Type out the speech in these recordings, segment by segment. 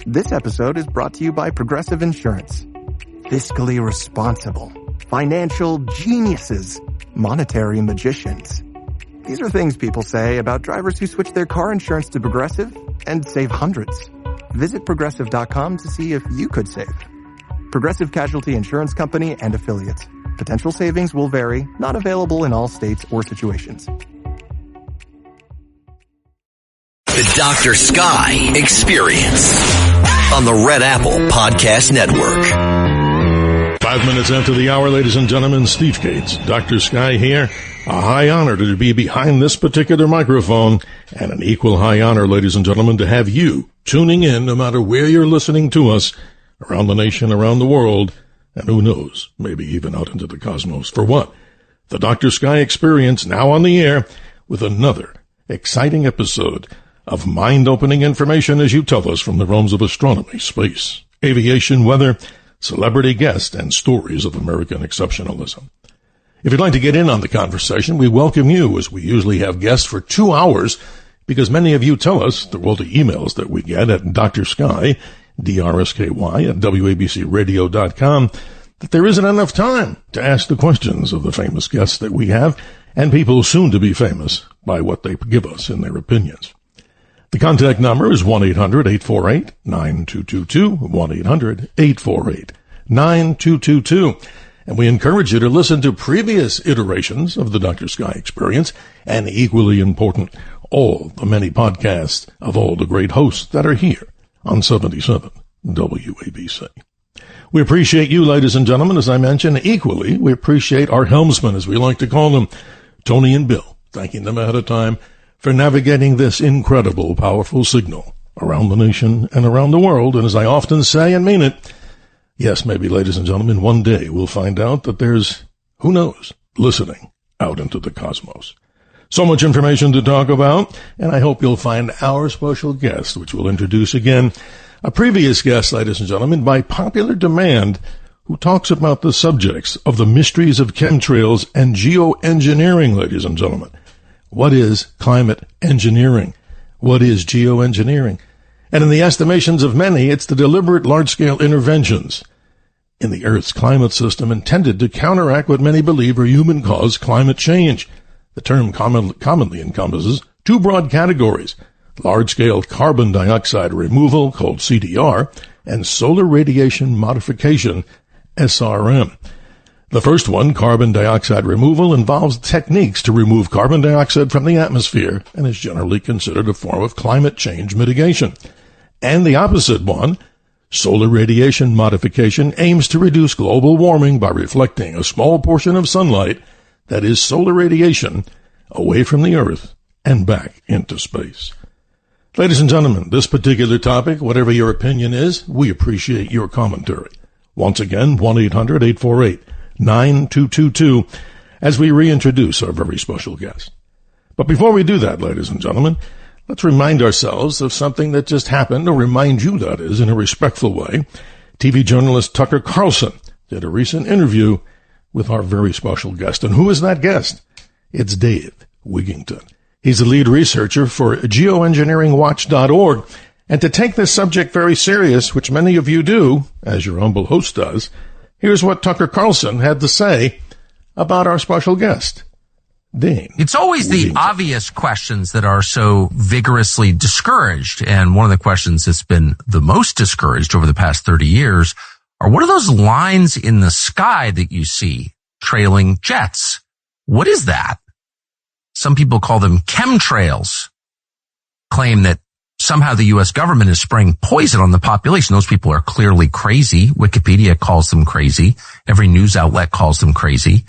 This episode is brought to you by Progressive Insurance. Fiscally responsible, financial geniuses, monetary magicians. These are things people say about drivers who switch their car insurance to Progressive and save hundreds. Visit Progressive.com to see if you could save. Progressive Casualty Insurance Company and Affiliates. Potential savings will vary, not available in all states or situations. The Dr. Sky Experience on the Red Apple Podcast Network. 5 minutes after the hour, ladies and gentlemen, Steve Gates, Dr. Sky here. A high honor to be behind this particular microphone, and an equal high honor, ladies and gentlemen, to have you tuning in no matter where you're listening to us, around the nation, around the world, and who knows, maybe even out into the cosmos. For what? The Dr. Sky Experience, now on the air with another exciting episode of mind-opening information as you tell us from the realms of astronomy, space, aviation, weather, celebrity guests, and stories of American exceptionalism. If you'd like to get in on the conversation, we welcome you, as we usually have guests for 2 hours, because many of you tell us, through all the emails that we get at Dr. Sky, DRSKY, at WABCRadio.com, that there isn't enough time to ask the questions of the famous guests that we have, and people soon to be famous by what they give us in their opinions. The contact number is 1-800-848-9222, 1-800-848-9222. And we encourage you to listen to previous iterations of the Dr. Sky Experience, and equally important, all the many podcasts of all the great hosts that are here on 77 WABC. We appreciate you, ladies and gentlemen, as I mentioned. Equally, we appreciate our helmsmen, as we like to call them, Tony and Bill, thanking them ahead of time for navigating this incredible, powerful signal around the nation and around the world. And as I often say and mean it, yes, maybe, ladies and gentlemen, one day we'll find out that there's, who knows, listening out into the cosmos. So much information to talk about, and I hope you'll find our special guest, which we'll introduce again, a previous guest, ladies and gentlemen, by popular demand, who talks about the subjects of the mysteries of chemtrails and geoengineering, ladies and gentlemen. What is climate engineering? What is geoengineering? And in the estimations of many, it's the deliberate large-scale interventions in the Earth's climate system intended to counteract what many believe are human-caused climate change. The term commonly encompasses two broad categories: large-scale carbon dioxide removal, called CDR, and solar radiation modification, SRM. The first one, carbon dioxide removal, involves techniques to remove carbon dioxide from the atmosphere and is generally considered a form of climate change mitigation. And the opposite one, solar radiation modification, aims to reduce global warming by reflecting a small portion of sunlight, that is solar radiation, away from the Earth and back into space. Ladies and gentlemen, this particular topic, whatever your opinion is, we appreciate your commentary. Once again, 1-800-848-9222, as we reintroduce our very special guest. But before we do that, ladies and gentlemen, let's remind ourselves of something that just happened, or remind you, that is, in a respectful way. TV journalist Tucker Carlson did a recent interview with our very special guest. And who is that guest? It's Dane Wigington. He's the lead researcher for geoengineeringwatch.org. And to take this subject very serious, which many of you do, as your humble host does, here's what Tucker Carlson had to say about our special guest, Dane. It's always the obvious questions that are so vigorously discouraged. And one of the questions that's been the most discouraged over the past 30 years are, what are those lines in the sky that you see trailing jets? What is that? Some people call them chemtrails, claim that somehow the U.S. government is spraying poison on the population. Those people are clearly crazy. Wikipedia calls them crazy. Every news outlet calls them crazy.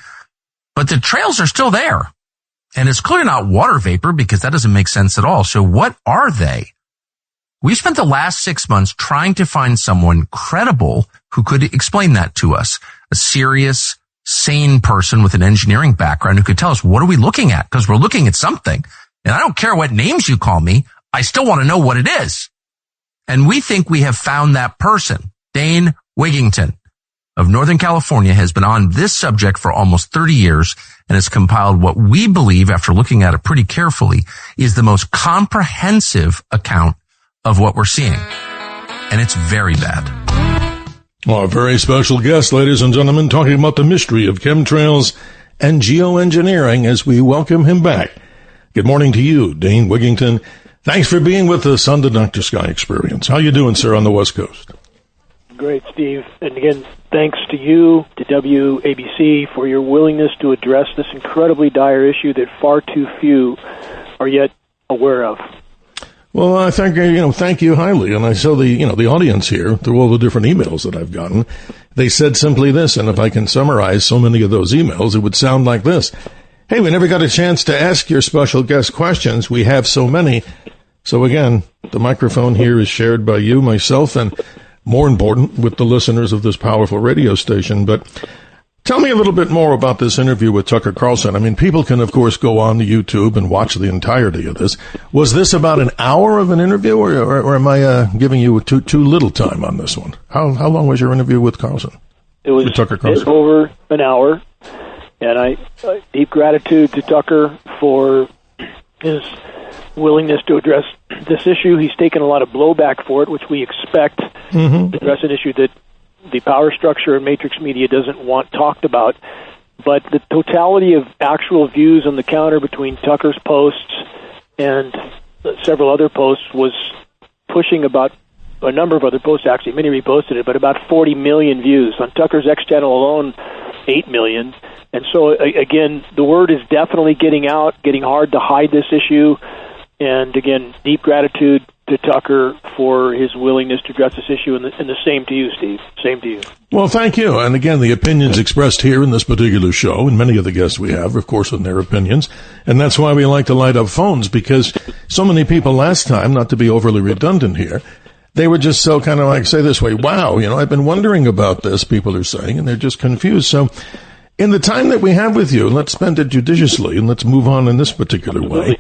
But the trails are still there. And it's clearly not water vapor, because that doesn't make sense at all. So what are they? We spent the last 6 months trying to find someone credible who could explain that to us. A serious, sane person with an engineering background who could tell us, what are we looking at? Because we're looking at something. And I don't care what names you call me. I still want to know what it is. And we think we have found that person. Dane Wigington of Northern California has been on this subject for almost 30 years and has compiled what we believe, after looking at it pretty carefully, is the most comprehensive account of what we're seeing. and it's very bad. Our very special guest, ladies and gentlemen, talking about the mystery of chemtrails and geoengineering as we welcome him back. Good morning to you, Dane Wigington. Thanks for being with us on the Dr. Sky Experience. How you doing, sir, on the West Coast? Great, Steve. And again, thanks to you, to WABC, for your willingness to address this incredibly dire issue that far too few are yet aware of. Well, I thank you highly, and I saw the audience here through all the different emails that I've gotten. They said simply this, and if I can summarize so many of those emails, it would sound like this: "Hey, we never got a chance to ask your special guest questions. We have so many." So again, the microphone here is shared by you, myself, and more important, with the listeners of this powerful radio station. But tell me a little bit more about this interview with Tucker Carlson. I mean, people can, of course, go on to YouTube and watch the entirety of this. Was this about an hour of an interview, or am I giving you too little time on this one? How long was your interview with Carlson? It was Tucker Carlson? Over an hour, and I deep gratitude to Tucker for his willingness to address this issue. He's taken a lot of blowback for it, which we expect, to address an issue that the power structure and matrix media doesn't want talked about. But the totality of actual views on the counter between Tucker's posts and several other posts was pushing about a number of other posts, actually. Many reposted it, but about 40 million views. On Tucker's X channel alone, 8 million. And so, again, the word is definitely getting out, getting hard to hide this issue. And again, deep gratitude to Tucker for his willingness to address this issue, and the same to you, Steve. Same to you. Well, thank you. And again, the opinions expressed here in this particular show, and many of the guests we have, of course, in their opinions. And that's why we like to light up phones, because so many people last time, not to be overly redundant here, they were just so kind of like, say this way, wow, I've been wondering about this, people are saying, and they're just confused. So in the time that we have with you, let's spend it judiciously, and let's move on in this particular way.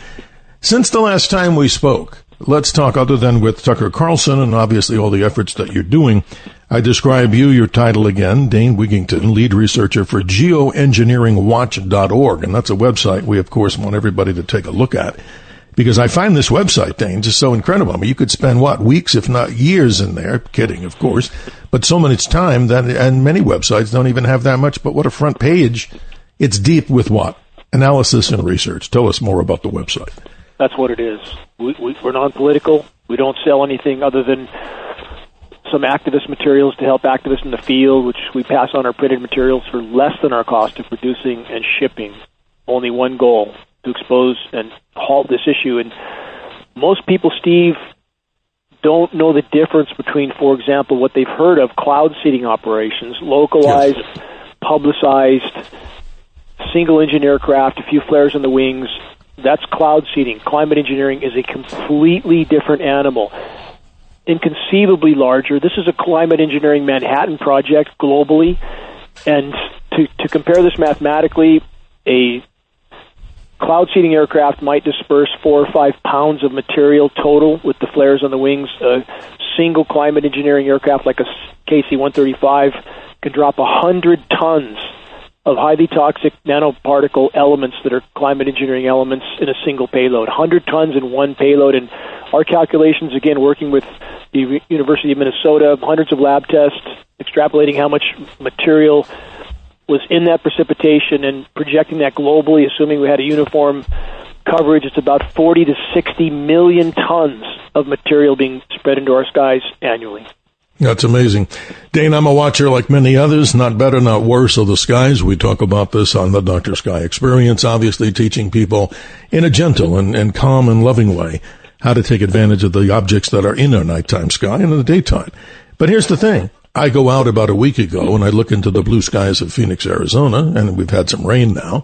Since the last time we spoke, let's talk other than with Tucker Carlson and obviously all the efforts that you're doing. I describe you, your title again, Dane Wigington, lead researcher for geoengineeringwatch.org. And that's a website we, of course, want everybody to take a look at, because I find this website, Dane, just so incredible. I mean, you could spend, weeks, if not years in there, kidding, of course, but so much time that, and many websites don't even have that much, but what a front page. It's deep with what? Analysis and research. Tell us more about the website. That's what it is. We're non-political. We don't sell anything other than some activist materials to help activists in the field, which we pass on our printed materials for less than our cost of producing and shipping. Only one goal: to expose and halt this issue. And most people, Steve, don't know the difference between, for example, what they've heard of cloud seeding operations, localized, publicized, single-engine aircraft, a few flares on the wings. That's cloud seeding. Climate engineering is a completely different animal, inconceivably larger. This is a climate engineering Manhattan project globally. And to compare this mathematically, a cloud seeding aircraft might disperse 4 or 5 pounds of material total with the flares on the wings. A single climate engineering aircraft like a KC-135 can drop 100 tons of highly toxic nanoparticle elements that are climate engineering elements in a single payload. 100 tons in one payload. And our calculations, again, working with the University of Minnesota, hundreds of lab tests, extrapolating how much material was in that precipitation and projecting that globally, assuming we had a uniform coverage, it's about 40 to 60 million tons of material being spread into our skies annually. That's amazing. Dane, I'm a watcher like many others, not better, not worse, of the skies. We talk about this on the Dr. Sky Experience, obviously teaching people in a gentle and calm and loving way how to take advantage of the objects that are in our nighttime sky and in the daytime. But here's the thing. I go out about a week ago and I look into the blue skies of Phoenix, Arizona, and we've had some rain now,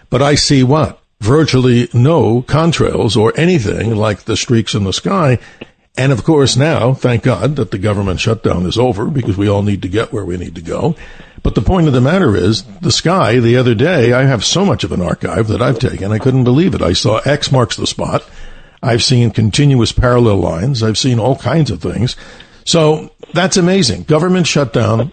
but I see what? Virtually no contrails or anything like the streaks in the sky. And of course now, thank God that the government shutdown is over, because we all need to get where we need to go. But the point of the matter is, the sky the other day, I have so much of an archive that I've taken, I couldn't believe it. I saw X marks the spot. I've seen continuous parallel lines. I've seen all kinds of things. So that's amazing. Government shutdown,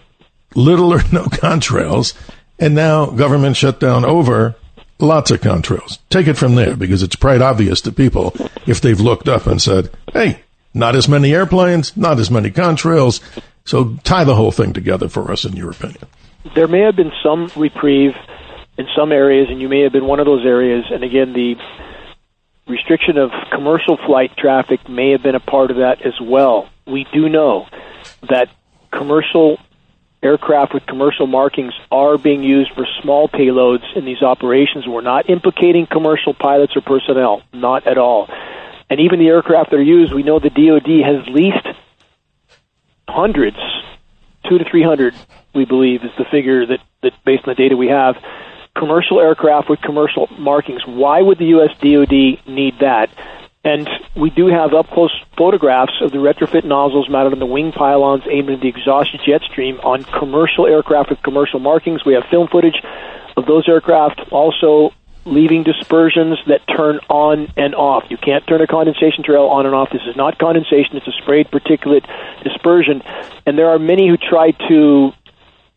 little or no contrails, and now government shutdown over, lots of contrails. Take it from there, because it's quite obvious to people if they've looked up and said, hey, Not as many airplanes, not as many contrails. So tie the whole thing together for us, in your opinion. There may have been some reprieve in some areas, and you may have been one of those areas. And again, the restriction of commercial flight traffic may have been a part of that as well. We do know that commercial aircraft with commercial markings are being used for small payloads in these operations. We're not implicating commercial pilots or personnel, not at all. And even the aircraft that are used, we know the DoD has leased hundreds, 200 to 300, we believe, is the figure that based on the data we have, commercial aircraft with commercial markings. Why would the U.S. DoD need that? And we do have up-close photographs of the retrofit nozzles mounted on the wing pylons aimed at the exhaust jet stream on commercial aircraft with commercial markings. We have film footage of those aircraft also leaving dispersions that turn on and off. You can't turn a condensation trail on and off. This is not condensation. It's a sprayed particulate dispersion. And there are many who try to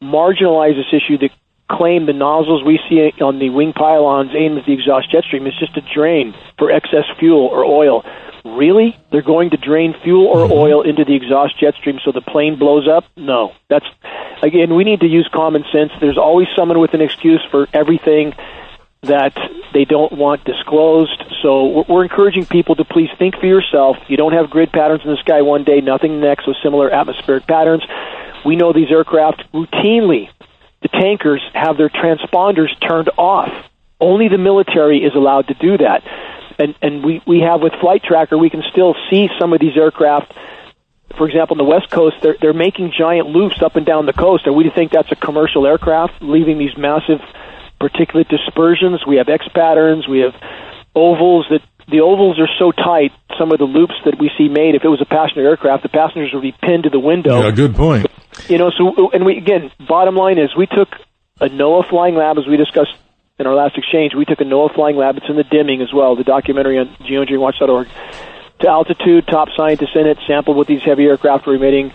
marginalize this issue that claim the nozzles we see on the wing pylons aimed at the exhaust jet stream is just a drain for excess fuel or oil. Really? They're going to drain fuel or oil into the exhaust jet stream so the plane blows up? No. That's, again, we need to use common sense. There's always someone with an excuse for everything that they don't want disclosed. So we're encouraging people to please think for yourself. You don't have grid patterns in the sky one day, nothing next with similar atmospheric patterns. We know these aircraft routinely, the tankers, have their transponders turned off. Only the military is allowed to do that. And we have with Flight Tracker, we can still see some of these aircraft. For example, on the West Coast, they're making giant loops up and down the coast. And we think that's a commercial aircraft, leaving these massive particulate dispersions. We have X patterns. We have ovals. The ovals are so tight, some of the loops that we see made, if it was a passenger aircraft, the passengers would be pinned to the window. Yeah, good point. And we, again, bottom line is we took a NOAA flying lab, as we discussed in our last exchange. We took a NOAA flying lab. It's in the Dimming as well, the documentary on geoengineeringwatch.org, to altitude, top scientists in it, sampled what these heavy aircraft were emitting,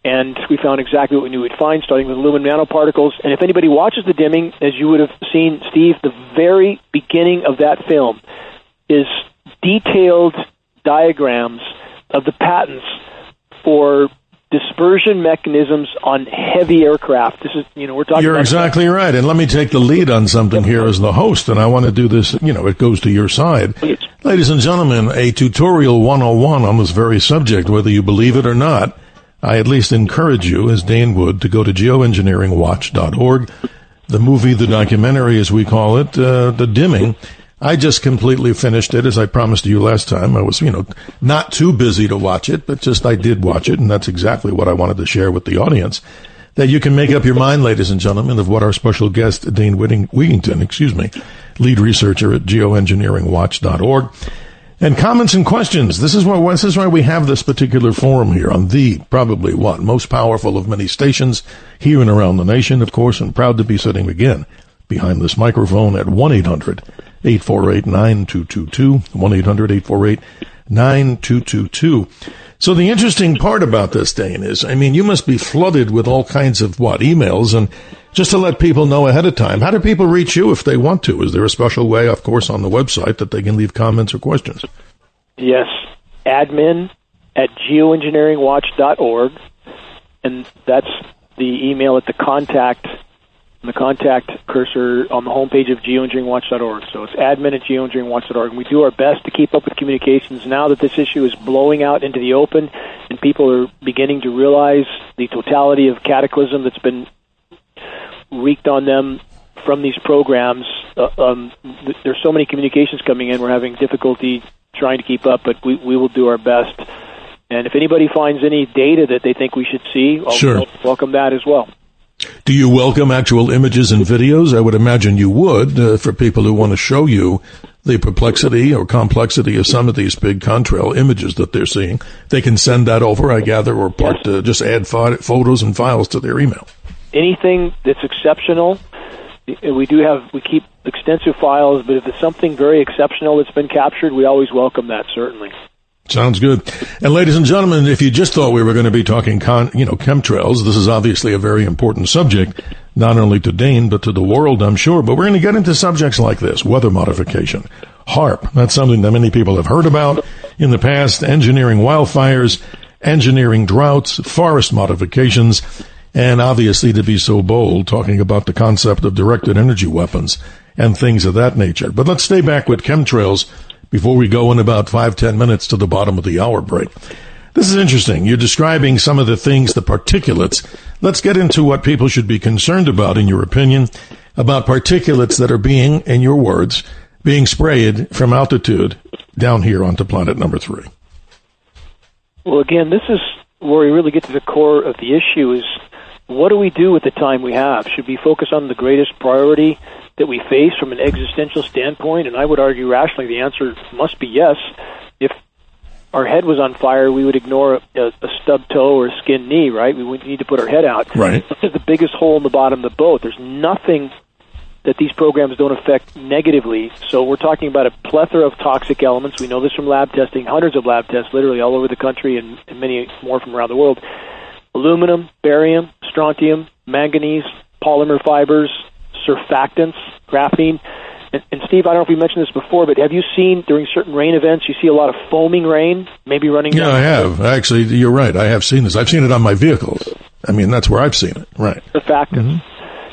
and we found exactly what we knew we'd find, starting with aluminum nanoparticles. And if anybody watches the Dimming, as you would have seen, Steve, the very beginning of that film is detailed diagrams of the patents for dispersion mechanisms on heavy aircraft. This is, we're talking. You're exactly right. And let me take the lead on something here as the host, and I want to do this, it goes to your side. Please. Ladies and gentlemen, a tutorial 101 on this very subject, whether you believe it or not. I at least encourage you, as Dane would, to go to geoengineeringwatch.org. The movie, the documentary, as we call it, The Dimming. I just completely finished it, as I promised you last time. I was, not too busy to watch it, but just I did watch it, and that's exactly what I wanted to share with the audience. That you can make up your mind, ladies and gentlemen, of what our special guest, Dane Wigington, lead researcher at geoengineeringwatch.org. And comments and questions. This is why we have this particular forum here on the probably most powerful of many stations here and around the nation, of course, and proud to be sitting again behind this microphone at 1-800-848-9222, 1-800-848-9222. So the interesting part about this, Dane, is, you must be flooded with all kinds of, emails, and just to let people know ahead of time, how do people reach you if they want to? Is there a special way, of course, on the website that they can leave comments or questions? Yes, admin@geoengineeringwatch.org, and that's the email at the contact cursor on the homepage of geoengineeringwatch.org. So it's admin@geoengineeringwatch.org. And we do our best to keep up with communications now that this issue is blowing out into the open and people are beginning to realize the totality of cataclysm that's been wreaked on them from these programs. There's so many communications coming in, we're having difficulty trying to keep up, but we will do our best. And if anybody finds any data that they think we should see, I'll welcome that as well. Do you welcome actual images and videos? I would imagine you would, for people who want to show you the perplexity or complexity of some of these big contrail images that they're seeing. They can send that over, I gather, or just add photos and files to their email. Anything that's exceptional, we keep extensive files, but if it's something very exceptional that's been captured, we always welcome that, certainly. Sounds good. And ladies and gentlemen, if you just thought we were going to be talking, chemtrails, this is obviously a very important subject, not only to Dane, but to the world, I'm sure. But we're going to get into subjects like this, weather modification, HAARP. That's something that many people have heard about. in the past, engineering wildfires, engineering droughts, forest modifications, and obviously to be so bold, talking about the concept of directed energy weapons and things of that nature. But let's stay back with chemtrails before we go in about 5-10 minutes to the bottom of the hour break. This is interesting. You're describing some of the things, the particulates. Let's get into what people should be concerned about, in your opinion, about particulates that are being, in your words, being sprayed from altitude down here onto planet number 3. Well, again, this is where we really get to the core of the issue is what do we do with the time we have? Should we focus on the greatest priority that we face from an existential standpoint? And I would argue rationally the answer must be yes. If our head was on fire, we would ignore a stubbed toe or a skinned knee, right? We would need to put our head out. Right. This is the biggest hole in the bottom of the boat. There's nothing that these programs don't affect negatively. So we're talking about a plethora of toxic elements. We know this from lab testing, hundreds of lab tests literally all over the country and many more from around the world. Aluminum, barium, strontium, manganese, polymer fibers, surfactants, graphene. And Steve, I don't know if we mentioned this before, but have you seen during certain rain events, you see a lot of foaming rain, maybe running down? Yeah, I have. Actually, you're right. I have seen this. I've seen it on my vehicles. I mean, that's where I've seen it. Right. Surfactants.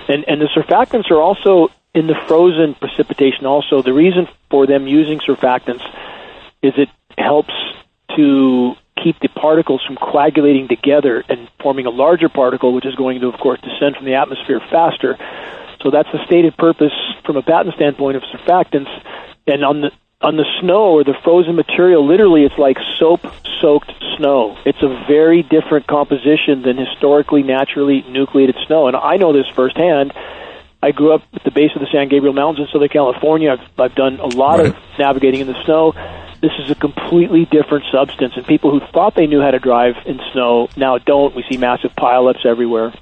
And the surfactants are also in the frozen precipitation also. The reason for them using surfactants is it helps to keep the particles from coagulating together and forming a larger particle, which is going to, of course, descend from the atmosphere faster. So that's the stated purpose from a patent standpoint of surfactants. And on the snow or the frozen material, literally it's like soap-soaked snow. It's a very different composition than historically, naturally nucleated snow. And I know this firsthand. I grew up at the base of the San Gabriel Mountains in Southern California. I've done a lot of navigating in the snow. This is a completely different substance. And people who thought they knew how to drive in snow now don't. We see massive pileups everywhere.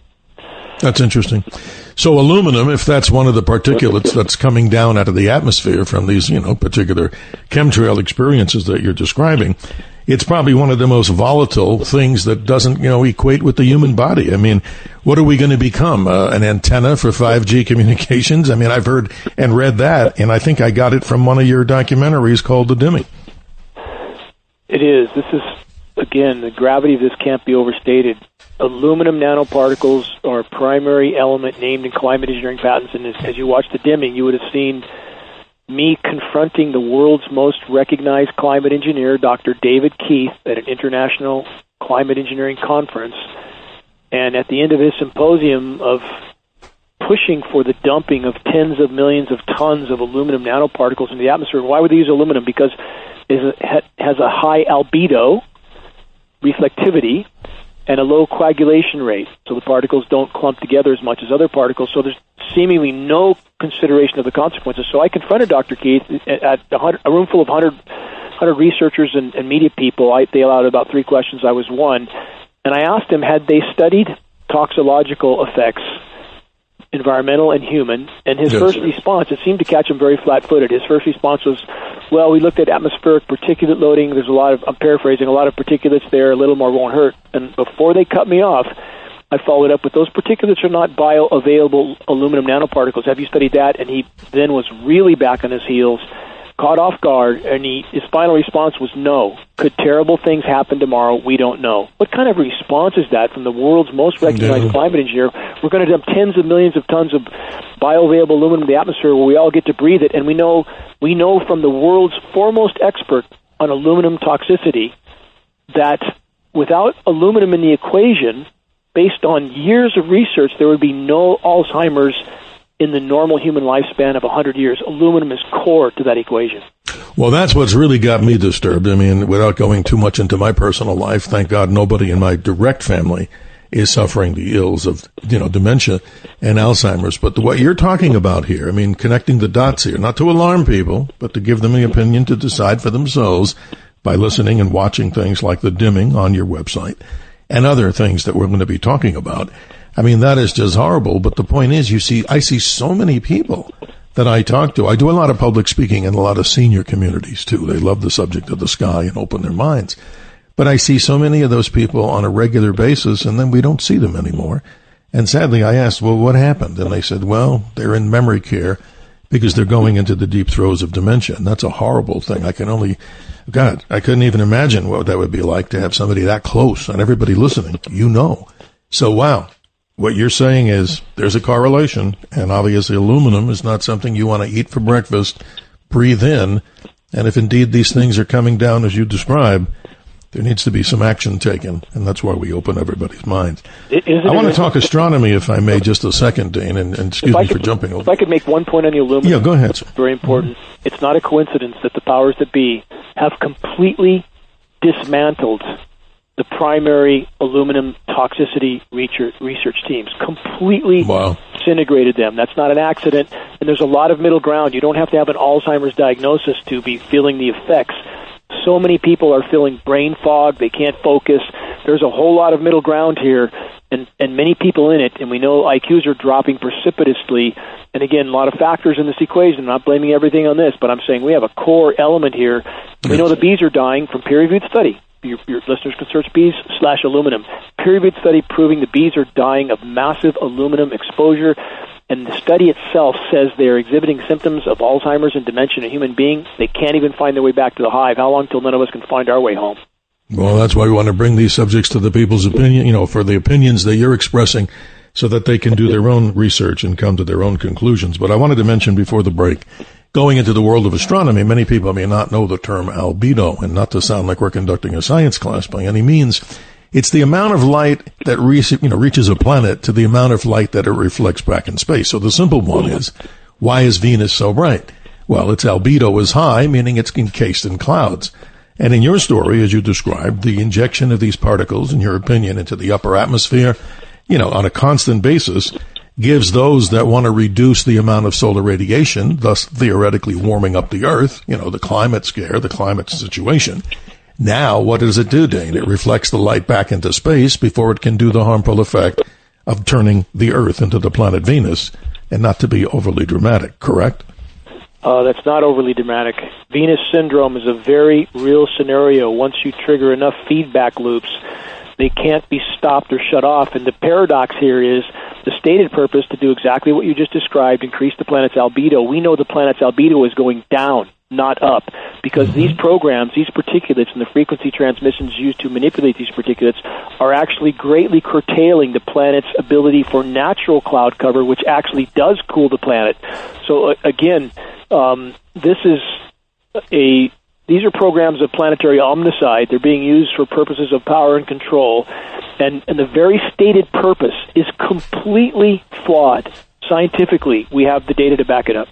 That's interesting. So aluminum, if that's one of the particulates that's coming down out of the atmosphere from these, particular chemtrail experiences that you're describing, it's probably one of the most volatile things that doesn't, equate with the human body. I mean, what are we going to become? An antenna for 5G communications? I mean, I've heard and read that, and I think I got it from one of your documentaries called The Dimming. It is. This is, again, the gravity of this can't be overstated. Aluminum nanoparticles are a primary element named in climate engineering patents, and as you watch The Dimming, you would have seen me confronting the world's most recognized climate engineer, Dr. David Keith, at an international climate engineering conference. And at the end of his symposium of pushing for the dumping of tens of millions of tons of aluminum nanoparticles into the atmosphere. Why would they use aluminum? Because it has a high albedo, reflectivity, and a low coagulation rate, so the particles don't clump together as much as other particles, so there's seemingly no consideration of the consequences. So I confronted Dr. Keith at a room full of 100 researchers and media people. They allowed about 3 questions. I was one. And I asked him, had they studied toxicological effects, environmental and human? And his first response, it seemed to catch him very flat-footed. His first response was, well, we looked at atmospheric particulate loading. There's a lot of, I'm paraphrasing, a lot of particulates there. A little more won't hurt. And before they cut me off, I followed up with, those particulates are not bioavailable aluminum nanoparticles. Have you studied that? And he then was really back on his heels, caught off guard, and his final response was no. Could terrible things happen tomorrow? We don't know. What kind of response is that from the world's most recognized climate engineer? We're going to dump tens of millions of tons of bioavailable aluminum in the atmosphere where we all get to breathe it, and we know from the world's foremost expert on aluminum toxicity that without aluminum in the equation, based on years of research, there would be no Alzheimer's in the normal human lifespan of 100 years. Aluminum is core to that equation. Well, that's what's really got me disturbed. I mean, without going too much into my personal life, thank God nobody in my direct family is suffering the ills of, dementia and Alzheimer's. But what you're talking about here, I mean, connecting the dots here, not to alarm people, but to give them the opinion to decide for themselves by listening and watching things like The Dimming on your website and other things that we're going to be talking about. I mean, that is just horrible. But the point is, I see so many people that I talk to. I do a lot of public speaking in a lot of senior communities, too. They love the subject of the sky and open their minds. But I see so many of those people on a regular basis, and then we don't see them anymore. And sadly, I asked, well, what happened? And they said, well, they're in memory care because they're going into the deep throes of dementia. And that's a horrible thing. I couldn't even imagine what that would be like to have somebody that close and everybody listening, So, wow, what you're saying is there's a correlation, and obviously aluminum is not something you want to eat for breakfast, breathe in, and if indeed these things are coming down as you describe, there needs to be some action taken, and that's why we open everybody's minds. I want to talk astronomy, if I may, just a second, Dane, and excuse me for jumping over. If I could make one point on the aluminum. Yeah, go ahead, sir. Very important. It's not a coincidence that the powers that be have completely dismantled the primary aluminum toxicity research teams, completely disintegrated them. That's not an accident, and there's a lot of middle ground. You don't have to have an Alzheimer's diagnosis to be feeling the effects. So many people are feeling brain fog. They can't focus. There's a whole lot of middle ground here, and many people in it, and we know IQs are dropping precipitously. And again, a lot of factors in this equation. I'm not blaming everything on this, but I'm saying we have a core element here. We know the bees are dying from peer-reviewed study. Your listeners can search bees/aluminum. Peer-reviewed study proving the bees are dying of massive aluminum exposure. And the study itself says they're exhibiting symptoms of Alzheimer's and dementia in a human being. They can't even find their way back to the hive. How long till none of us can find our way home? Well, that's why we want to bring these subjects to the people's opinion, for the opinions that you're expressing, so that they can do their own research and come to their own conclusions. But I wanted to mention before the break, going into the world of astronomy, many people may not know the term albedo, and not to sound like we're conducting a science class by any means. It's the amount of light that reaches a planet to the amount of light that it reflects back in space. So the simple one is, why is Venus so bright? Well, its albedo is high, meaning it's encased in clouds. And in your story, as you described, the injection of these particles, in your opinion, into the upper atmosphere, on a constant basis, gives those that want to reduce the amount of solar radiation, thus theoretically warming up the Earth, the climate scare, the climate situation. Now, what does it do, Dane? It reflects the light back into space before it can do the harmful effect of turning the Earth into the planet Venus, and not to be overly dramatic, correct? That's not overly dramatic. Venus syndrome is a very real scenario. Once you trigger enough feedback loops, they can't be stopped or shut off. And the paradox here is the stated purpose to do exactly what you just described, increase the planet's albedo. We know the planet's albedo is going down, not up, because these programs, these particulates, and the frequency transmissions used to manipulate these particulates are actually greatly curtailing the planet's ability for natural cloud cover, which actually does cool the planet. So again, these are programs of planetary omnicide. They're being used for purposes of power and control, and the very stated purpose is completely flawed. Scientifically, we have the data to back it up.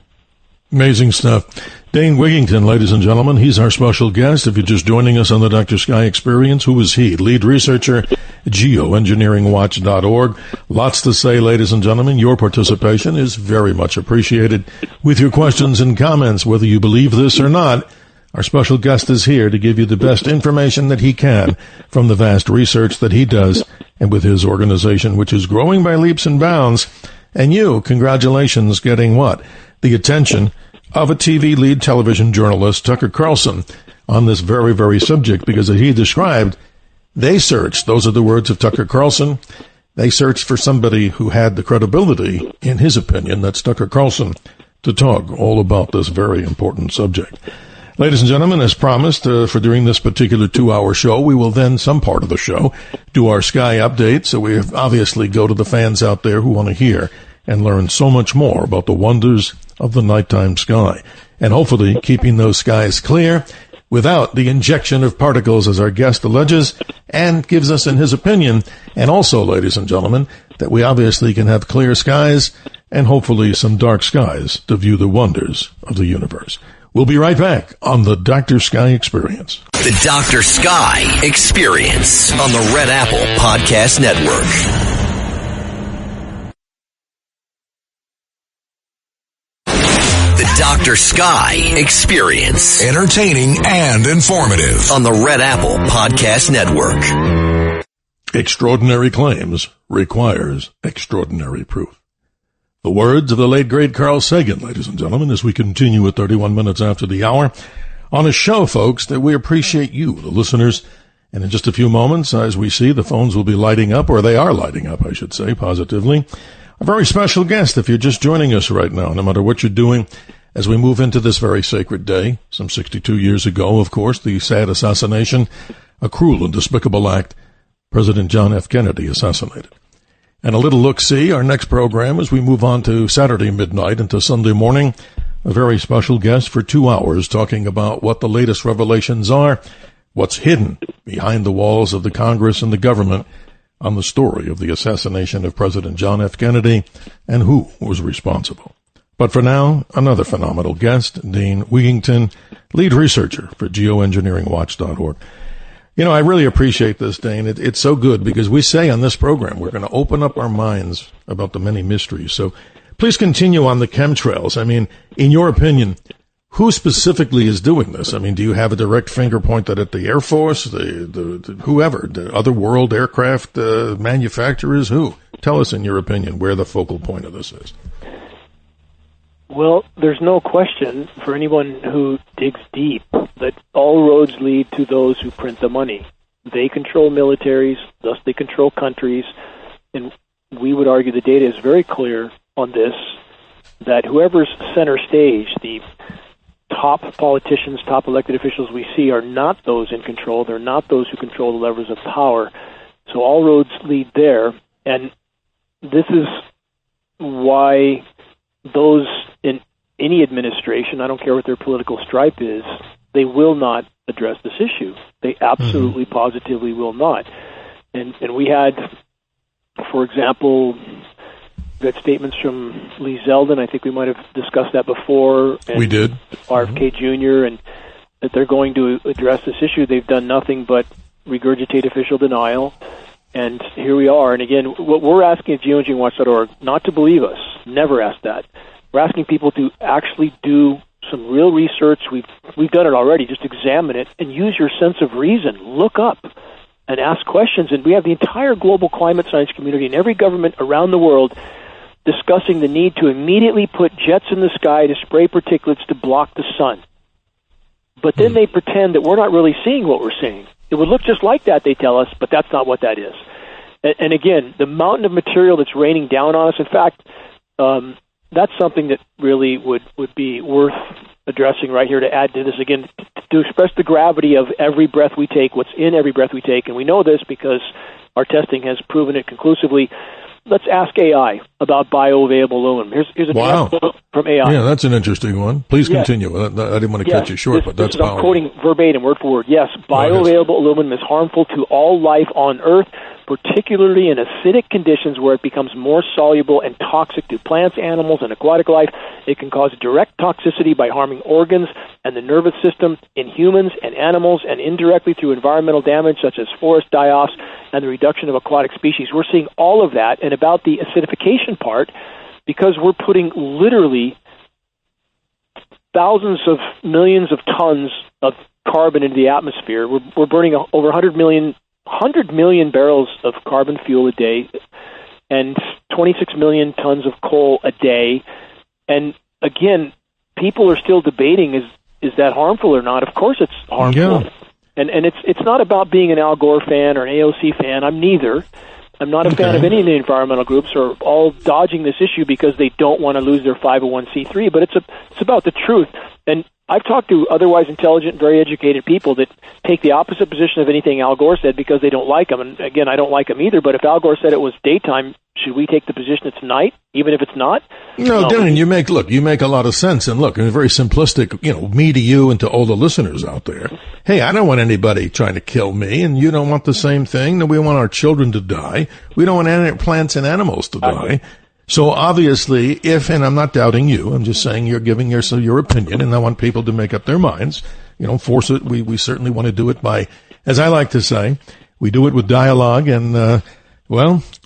Amazing stuff. Dane Wigington, ladies and gentlemen, he's our special guest. If you're just joining us on the Dr. Sky Experience, who is he? Lead researcher, geoengineeringwatch.org. Lots to say, ladies and gentlemen. Your participation is very much appreciated. With your questions and comments, whether you believe this or not, our special guest is here to give you the best information that he can from the vast research that he does, and with his organization, which is growing by leaps and bounds. And you, congratulations, getting what? The attention of a TV lead television journalist, Tucker Carlson, on this very, very subject, because as he described, they searched, those are the words of Tucker Carlson, they searched for somebody who had the credibility, in his opinion, that's Tucker Carlson, to talk all about this very important subject. Ladies and gentlemen, as promised, for during this particular 2-hour show, we will then, some part of the show, do our Sky update, so we obviously go to the fans out there who want to hear and learn so much more about the wonders of the nighttime sky, and hopefully keeping those skies clear without the injection of particles, as our guest alleges, and gives us in his opinion, and also, ladies and gentlemen, that we obviously can have clear skies and hopefully some dark skies to view the wonders of the universe. We'll be right back on the Dr. Sky Experience. The Dr. Sky Experience on the Red Apple Podcast Network. Dr. Sky Experience. Entertaining and informative on the Red Apple Podcast Network. Extraordinary claims requires extraordinary proof. The words of the late great Carl Sagan, ladies and gentlemen, as we continue at 31 minutes after the hour on a show, folks, that we appreciate you, the listeners. And in just a few moments, as we see, the phones will be lighting up, or they are lighting up, I should say, positively. A very special guest if you're just joining us right now, no matter what you're doing, as we move into this very sacred day. Some 62 years ago, of course, the sad assassination, a cruel and despicable act, President John F. Kennedy assassinated. And a little look-see, our next program as we move on to Saturday midnight into Sunday morning, a very special guest for 2 hours talking about what the latest revelations are, what's hidden behind the walls of the Congress and the government on the story of the assassination of President John F. Kennedy and who was responsible. But for now, another phenomenal guest, Dane Wigington, lead researcher for geoengineeringwatch.org. You know, I really appreciate this, Dane. It's so good because we say on this program we're going to open up our minds about the many mysteries. So please continue on the chemtrails. I mean, in your opinion, who specifically is doing this? I mean, do you have a direct finger pointed at the Air Force, the whoever, the other world aircraft manufacturers? Who? Tell us, in your opinion, where the focal point of this is. Well, there's no question for anyone who digs deep that all roads lead to those who print the money. They control militaries, thus they control countries, and we would argue the data is very clear on this, that whoever's center stage, the top politicians, top elected officials we see are not those in control. They're not those who control the levers of power. So all roads lead there. And this is why those in any administration, I don't care what their political stripe is, they will not address this issue. They absolutely, positively will not. And we had, for example, we had statements from Lee Zeldin. I think we might have discussed that before. And we did. RFK Jr., and that they're going to address this issue. They've done nothing but regurgitate official denial. And here we are. And again, what we're asking at geoengineeringwatch.org, not to believe us. Never ask that. We're asking people to actually do some real research. We've done it already. Just examine it and use your sense of reason. Look up and ask questions. And we have the entire global climate science community and every government around the world discussing the need to immediately put jets in the sky to spray particulates to block the sun. But then they pretend that we're not really seeing what we're seeing. It would look just like that, they tell us, but that's not what that is. And again, the mountain of material that's raining down on us, in fact, that's something that really would be worth addressing right here to add to this, again, to express the gravity of every breath we take, what's in every breath we take. And we know this because our testing has proven it conclusively. Let's ask AI about bioavailable aluminum. Here's a quote from AI. Yeah, that's an interesting one. Please continue. I didn't want to cut you short, but that's powerful. I'm quoting verbatim, word for word. Yes, bioavailable aluminum is harmful to all life on Earth, particularly in acidic conditions where it becomes more soluble and toxic to plants, animals, and aquatic life. It can cause direct toxicity by harming organs and the nervous system in humans and animals, and indirectly through environmental damage such as forest die-offs and the reduction of aquatic species. We're seeing all of that. And about the acidification part, because we're putting literally thousands of millions of tons of carbon into the atmosphere, we're burning over 100 million barrels of carbon fuel a day and 26 million tons of coal a day. And again, people are still debating, is that harmful or not? Of course it's harmful. Yeah. And it's not about being an Al Gore fan or an AOC fan. I'm neither. I'm not a fan of any of the environmental groups who are all dodging this issue because they don't want to lose their 501c3, but it's about the truth. And I've talked to otherwise intelligent, very educated people that take the opposite position of anything Al Gore said because they don't like him. And again, I don't like him either, but if Al Gore said it was daytime, should we take the position it's night, even if it's not? No, Darren, you make a lot of sense. And look, it's very simplistic, me to you and to all the listeners out there. Hey, I don't want anybody trying to kill me, and you don't want the same thing. No, we want our children to die. We don't want any plants and animals to die. So obviously, and I'm not doubting you, I'm just saying you're giving your opinion, and I want people to make up their minds. Force it. We certainly want to do it by, as I like to say, we do it with dialogue and,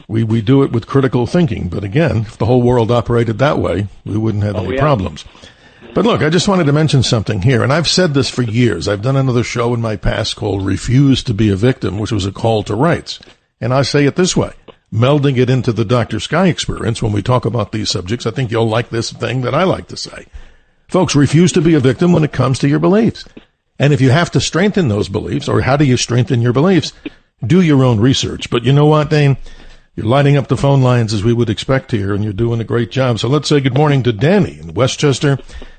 we do it with critical thinking. But again, if the whole world operated that way, we wouldn't have any problems. But look, I just wanted to mention something here, and I've said this for years. I've done another show in my past called Refuse to be a Victim, which was a call to rights. And I say it this way, melding it into the Dr. Sky experience when we talk about these subjects, I think you'll like this thing that I like to say. Folks, refuse to be a victim when it comes to your beliefs. And if you have to strengthen those beliefs, or how do you strengthen your beliefs, do your own research. But you know what, Dane? You're lighting up the phone lines as we would expect here, and you're doing a great job. So let's say good morning to Danny in Westchester.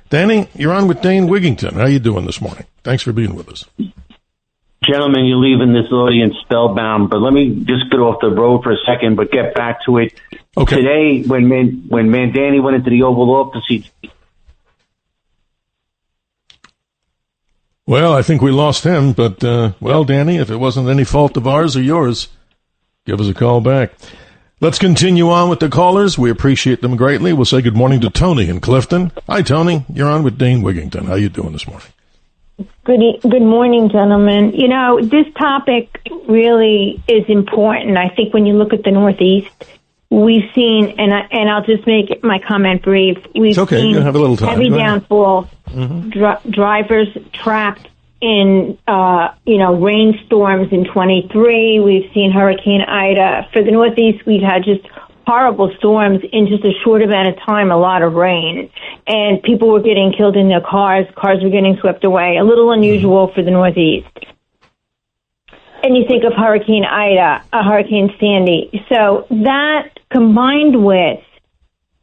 Danny, you're on with Dane Wigington. How you doing this morning? Thanks for being with us. Gentlemen, you're leaving this audience spellbound, but let me just get off the road for a second, but get back to it. Okay. Today, when Danny went into the Oval Office, Well, I think we lost him, but, Danny, if it wasn't any fault of ours or yours, give us a call back. Let's continue on with the callers. We appreciate them greatly. We'll say good morning to Tony in Clifton. Hi, Tony. You're on with Dane Wigington. How you doing this morning? Good morning, gentlemen. You know, this topic really is important. I think when you look at the Northeast, we've seen, and I'll just make my comment brief. We've seen have a little time. Heavy downfall, drivers trapped in, rainstorms in 23. We've seen Hurricane Ida. For the Northeast, we've had just horrible storms in just a short amount of time, a lot of rain. And people were getting killed in their cars. Cars were getting swept away. A little unusual for the Northeast. And you think of Hurricane Ida, Hurricane Sandy. So that combined with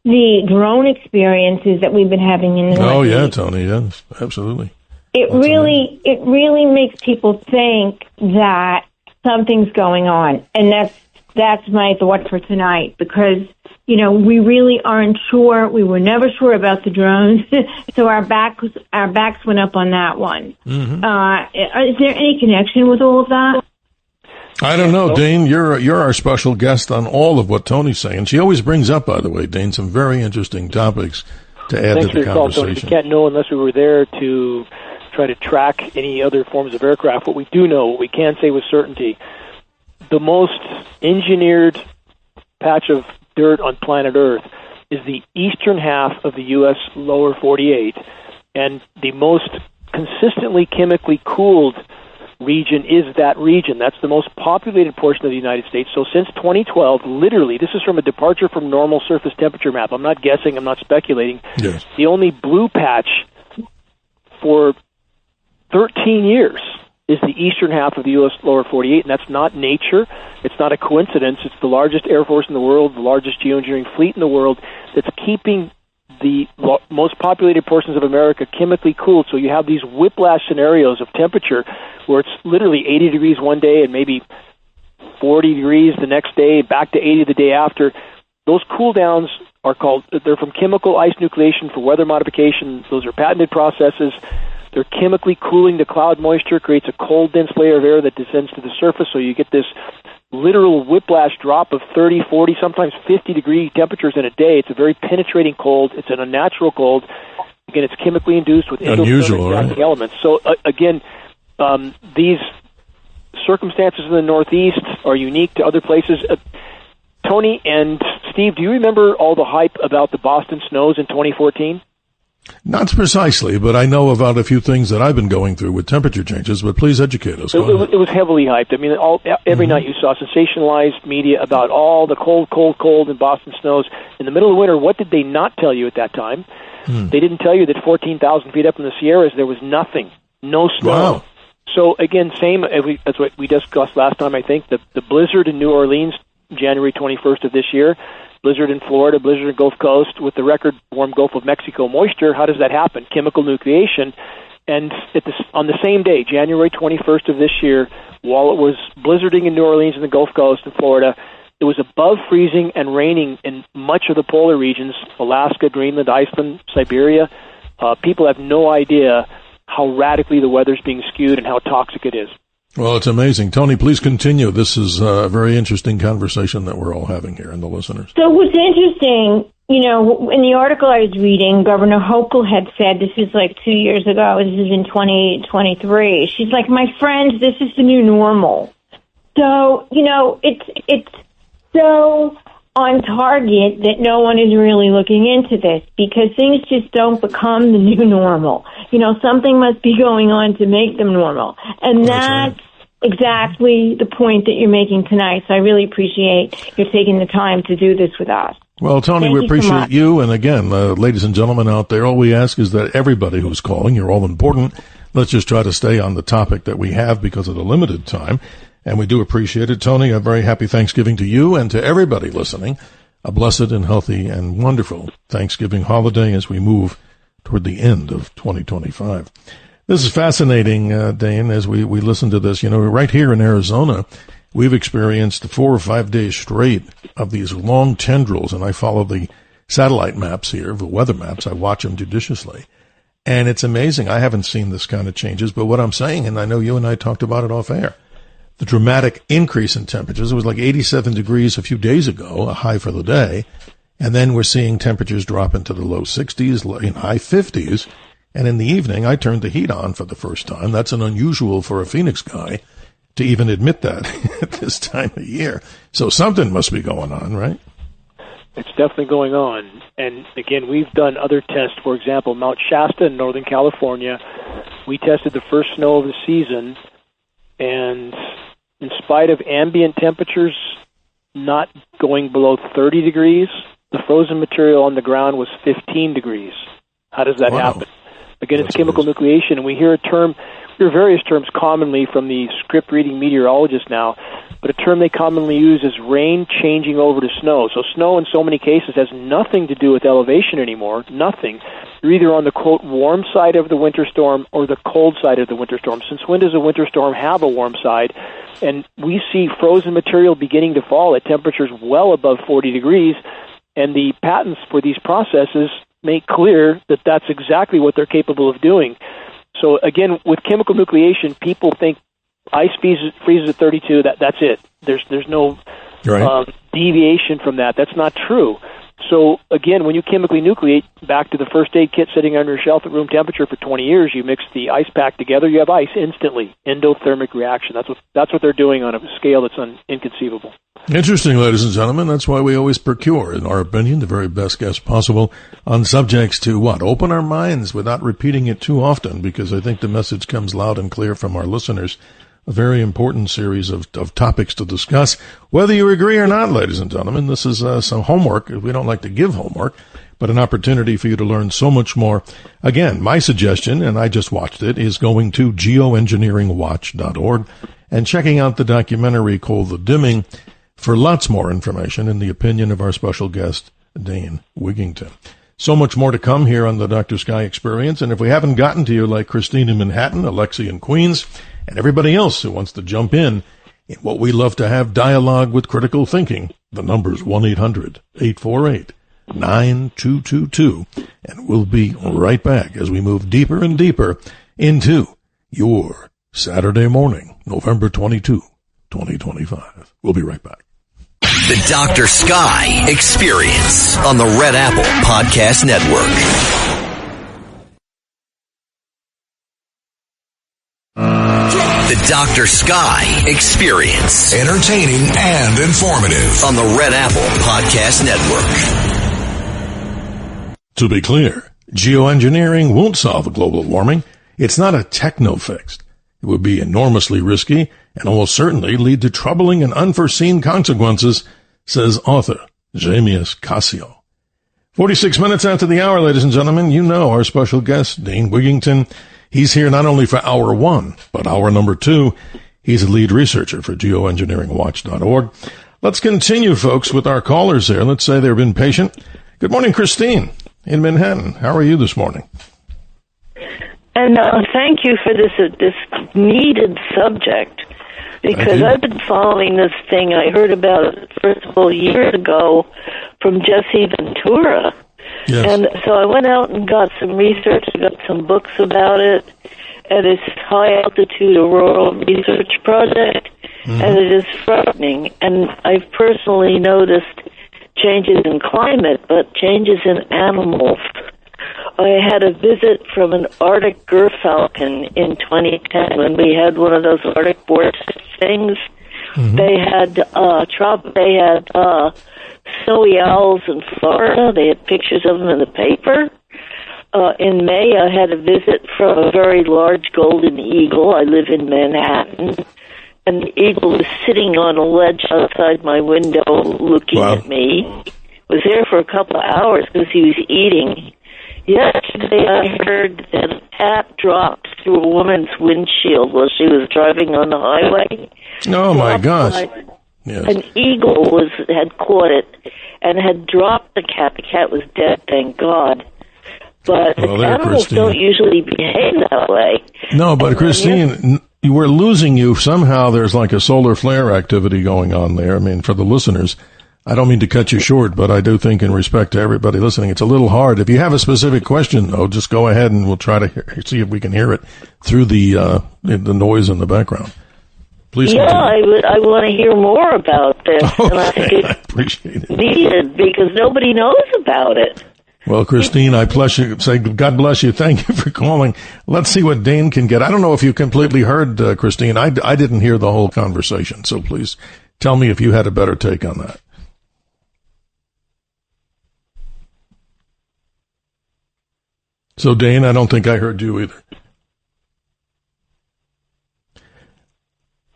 the drone experiences that we've been having in the Northeast. Oh, yeah, Tony, yes, absolutely. It really makes people think that something's going on. And that's my thought for tonight, because, you know, we really aren't sure. We were never sure about the drones, so our backs went up on that one. Is there any connection with all of that? I don't know, Dane. You're our special guest on all of what Tony's saying. She always brings up, by the way, Dane, some very interesting topics to add to the conversation. Call, Tony. We can't know unless we were there to try to track any other forms of aircraft. What we do know, what we can say with certainty, the most engineered patch of dirt on planet Earth is the eastern half of the U.S. lower 48, and the most consistently chemically cooled region is that region. That's the most populated portion of the United States. So since 2012, literally, this is from a departure from normal surface temperature map. I'm not guessing, I'm not speculating. Yes. The only blue patch for 13 years is the eastern half of the U.S. lower 48, and that's not nature. It's not a coincidence. It's the largest air force in the world, the largest geoengineering fleet in the world that's keeping the most populated portions of America chemically cooled. So you have these whiplash scenarios of temperature where it's literally 80 degrees one day and maybe 40 degrees the next day, back to 80 the day after. Those cool downs they're from chemical ice nucleation for weather modification. Those are patented processes. They're chemically cooling the cloud moisture, creates a cold, dense layer of air that descends to the surface, so you get this literal whiplash drop of 30, 40, sometimes 50-degree temperatures in a day. It's a very penetrating cold. It's an unnatural cold. Again, it's chemically induced with endothermic elements. So, these circumstances in the Northeast are unique to other places. Tony and Steve, do you remember all the hype about the Boston snows in 2014? Not precisely, but I know about a few things that I've been going through with temperature changes, but please educate us. It was heavily hyped. I mean, every night you saw sensationalized media about all the cold in Boston snows. In the middle of winter, what did they not tell you at that time? They didn't tell you that 14,000 feet up in the Sierras, there was nothing, no snow. Wow. So, again, that's what we discussed last time, I think. The blizzard in New Orleans, January 21st of this year, blizzard in Florida, blizzard in Gulf Coast, with the record warm Gulf of Mexico moisture. How does that happen? Chemical nucleation. And on the same day, January 21st of this year, while it was blizzarding in New Orleans and the Gulf Coast in Florida, it was above freezing and raining in much of the polar regions, Alaska, Greenland, Iceland, Siberia. People have no idea how radically the weather's being skewed and how toxic it is. Well, it's amazing. Tony, please continue. This is a very interesting conversation that we're all having here and the listeners. So what's interesting, you know, in the article I was reading, Governor Hochul had said, this is like 2 years ago, this is in 2023. She's like, my friends, this is the new normal. So, you know, it's so on target that no one is really looking into this, because things just don't become the new normal. You know, something must be going on to make them normal. And that's exactly the point that you're making tonight. So I really appreciate you taking the time to do this with us. Well, Tony, we appreciate you. And again, ladies and gentlemen out there, all we ask is that everybody who's calling, you're all important. Let's just try to stay on the topic that we have because of the limited time. and we do appreciate it. Tony, a very happy Thanksgiving to you and to everybody listening. A blessed and healthy and wonderful Thanksgiving holiday as we move toward the end of 2025. This is fascinating, Dane, as we listen to this. You know, right here in Arizona, we've experienced 4 or 5 days straight of these long tendrils, and I follow the satellite maps here, the weather maps. I watch them judiciously. And it's amazing. I haven't seen this kind of changes, but what I'm saying, and I know you and I talked about it off air, the dramatic increase in temperatures. It was like 87 degrees a few days ago, a high for the day. And then we're seeing temperatures drop into the low 60s, in high 50s. And in the evening, I turned the heat on for the first time. That's an unusual for a Phoenix guy to even admit that at this time of year. So something must be going on, right? It's definitely going on. And again, we've done other tests. For example, Mount Shasta in Northern California, we tested the first snow of the season, and in spite of ambient temperatures not going below 30 degrees, the frozen material on the ground was 15 degrees. How does that happen? Again, it's chemical nucleation, and we hear various terms commonly from the script-reading meteorologists now, but a term they commonly use is rain changing over to snow. So snow in so many cases has nothing to do with elevation anymore, nothing. You're either on the, quote, warm side of the winter storm or the cold side of the winter storm. Since when does a winter storm have a warm side? And we see frozen material beginning to fall at temperatures well above 40 degrees, and the patents for these processes make clear that that's exactly what they're capable of doing. So again, with chemical nucleation, people think ice freezes at 32. That's it. There's no deviation from that. That's not true. So again, when you chemically nucleate, back to the first aid kit sitting on your shelf at room temperature for 20 years, you mix the ice pack together, you have ice instantly. Endothermic reaction. That's what they're doing on a scale that's inconceivable. Interesting, ladies and gentlemen. That's why we always procure, in our opinion, the very best guests possible on subjects to what? Open our minds without repeating it too often, because I think the message comes loud and clear from our listeners. A very important series of topics to discuss. Whether you agree or not, ladies and gentlemen, this is some homework. We don't like to give homework, but an opportunity for you to learn so much more. Again, my suggestion, and I just watched it, is going to geoengineeringwatch.org and checking out the documentary called The Dimming for lots more information in the opinion of our special guest, Dane Wigington. So much more to come here on the Dr. Sky Experience, and if we haven't gotten to you, like Christine in Manhattan, Alexi in Queens, and everybody else who wants to jump in what we love to have dialogue with critical thinking, the number's 1-800-848-9222, and we'll be right back as we move deeper and deeper into your Saturday morning, November 22, 2025. We'll be right back. The Dr. Sky Experience on the Red Apple Podcast Network. The Dr. Sky Experience. Entertaining and informative. On the Red Apple Podcast Network. To be clear, geoengineering won't solve global warming. It's not a techno-fix. It would be enormously risky and almost certainly lead to troubling and unforeseen consequences, says author Jamius Cassio. 46 minutes after the hour, ladies and gentlemen, you know our special guest, Dane Wigington. He's here not only for hour one, but hour number two. He's a lead researcher for geoengineeringwatch.org. Let's continue, folks, with our callers here. Let's say they've been patient. Good morning, Christine in Manhattan. How are you this morning? And thank you for this needed subject, because I've been following this thing. I heard about it, first of all, years ago from Jesse Ventura. Yes. And so I went out and got some research, got some books about it, and it's High Altitude Auroral Research Project, and it is frightening. And I've personally noticed changes in climate, but changes in animals. I had a visit from an Arctic gerfalcon in 2010 when we had one of those Arctic vortex things. They had snowy owls in Florida. They had pictures of them in the paper. In May, I had a visit from a very large golden eagle. I live in Manhattan. And the eagle was sitting on a ledge outside my window looking at me. Was there for a couple of hours because he was eating. Yesterday, I heard that a cat dropped through a woman's windshield while she was driving on the highway. Oh, my gosh. Yes. An eagle had caught it and had dropped the cat. The cat was dead, thank God. But animals don't usually behave that way. No, but Christine, we're losing you. Somehow there's like a solar flare activity going on there. I mean, for the listeners, I don't mean to cut you short, but I do think in respect to everybody listening, it's a little hard. If you have a specific question, though, just go ahead and we'll try to see if we can hear it through the noise in the background. Please continue. I want to hear more about this. Okay, and I think it's appreciate it. needed because nobody knows about it. Well, Christine, God bless you. Thank you for calling. Let's see what Dane can get. I don't know if you completely heard, Christine. I didn't hear the whole conversation, so please tell me if you had a better take on that. So, Dane, I don't think I heard you either.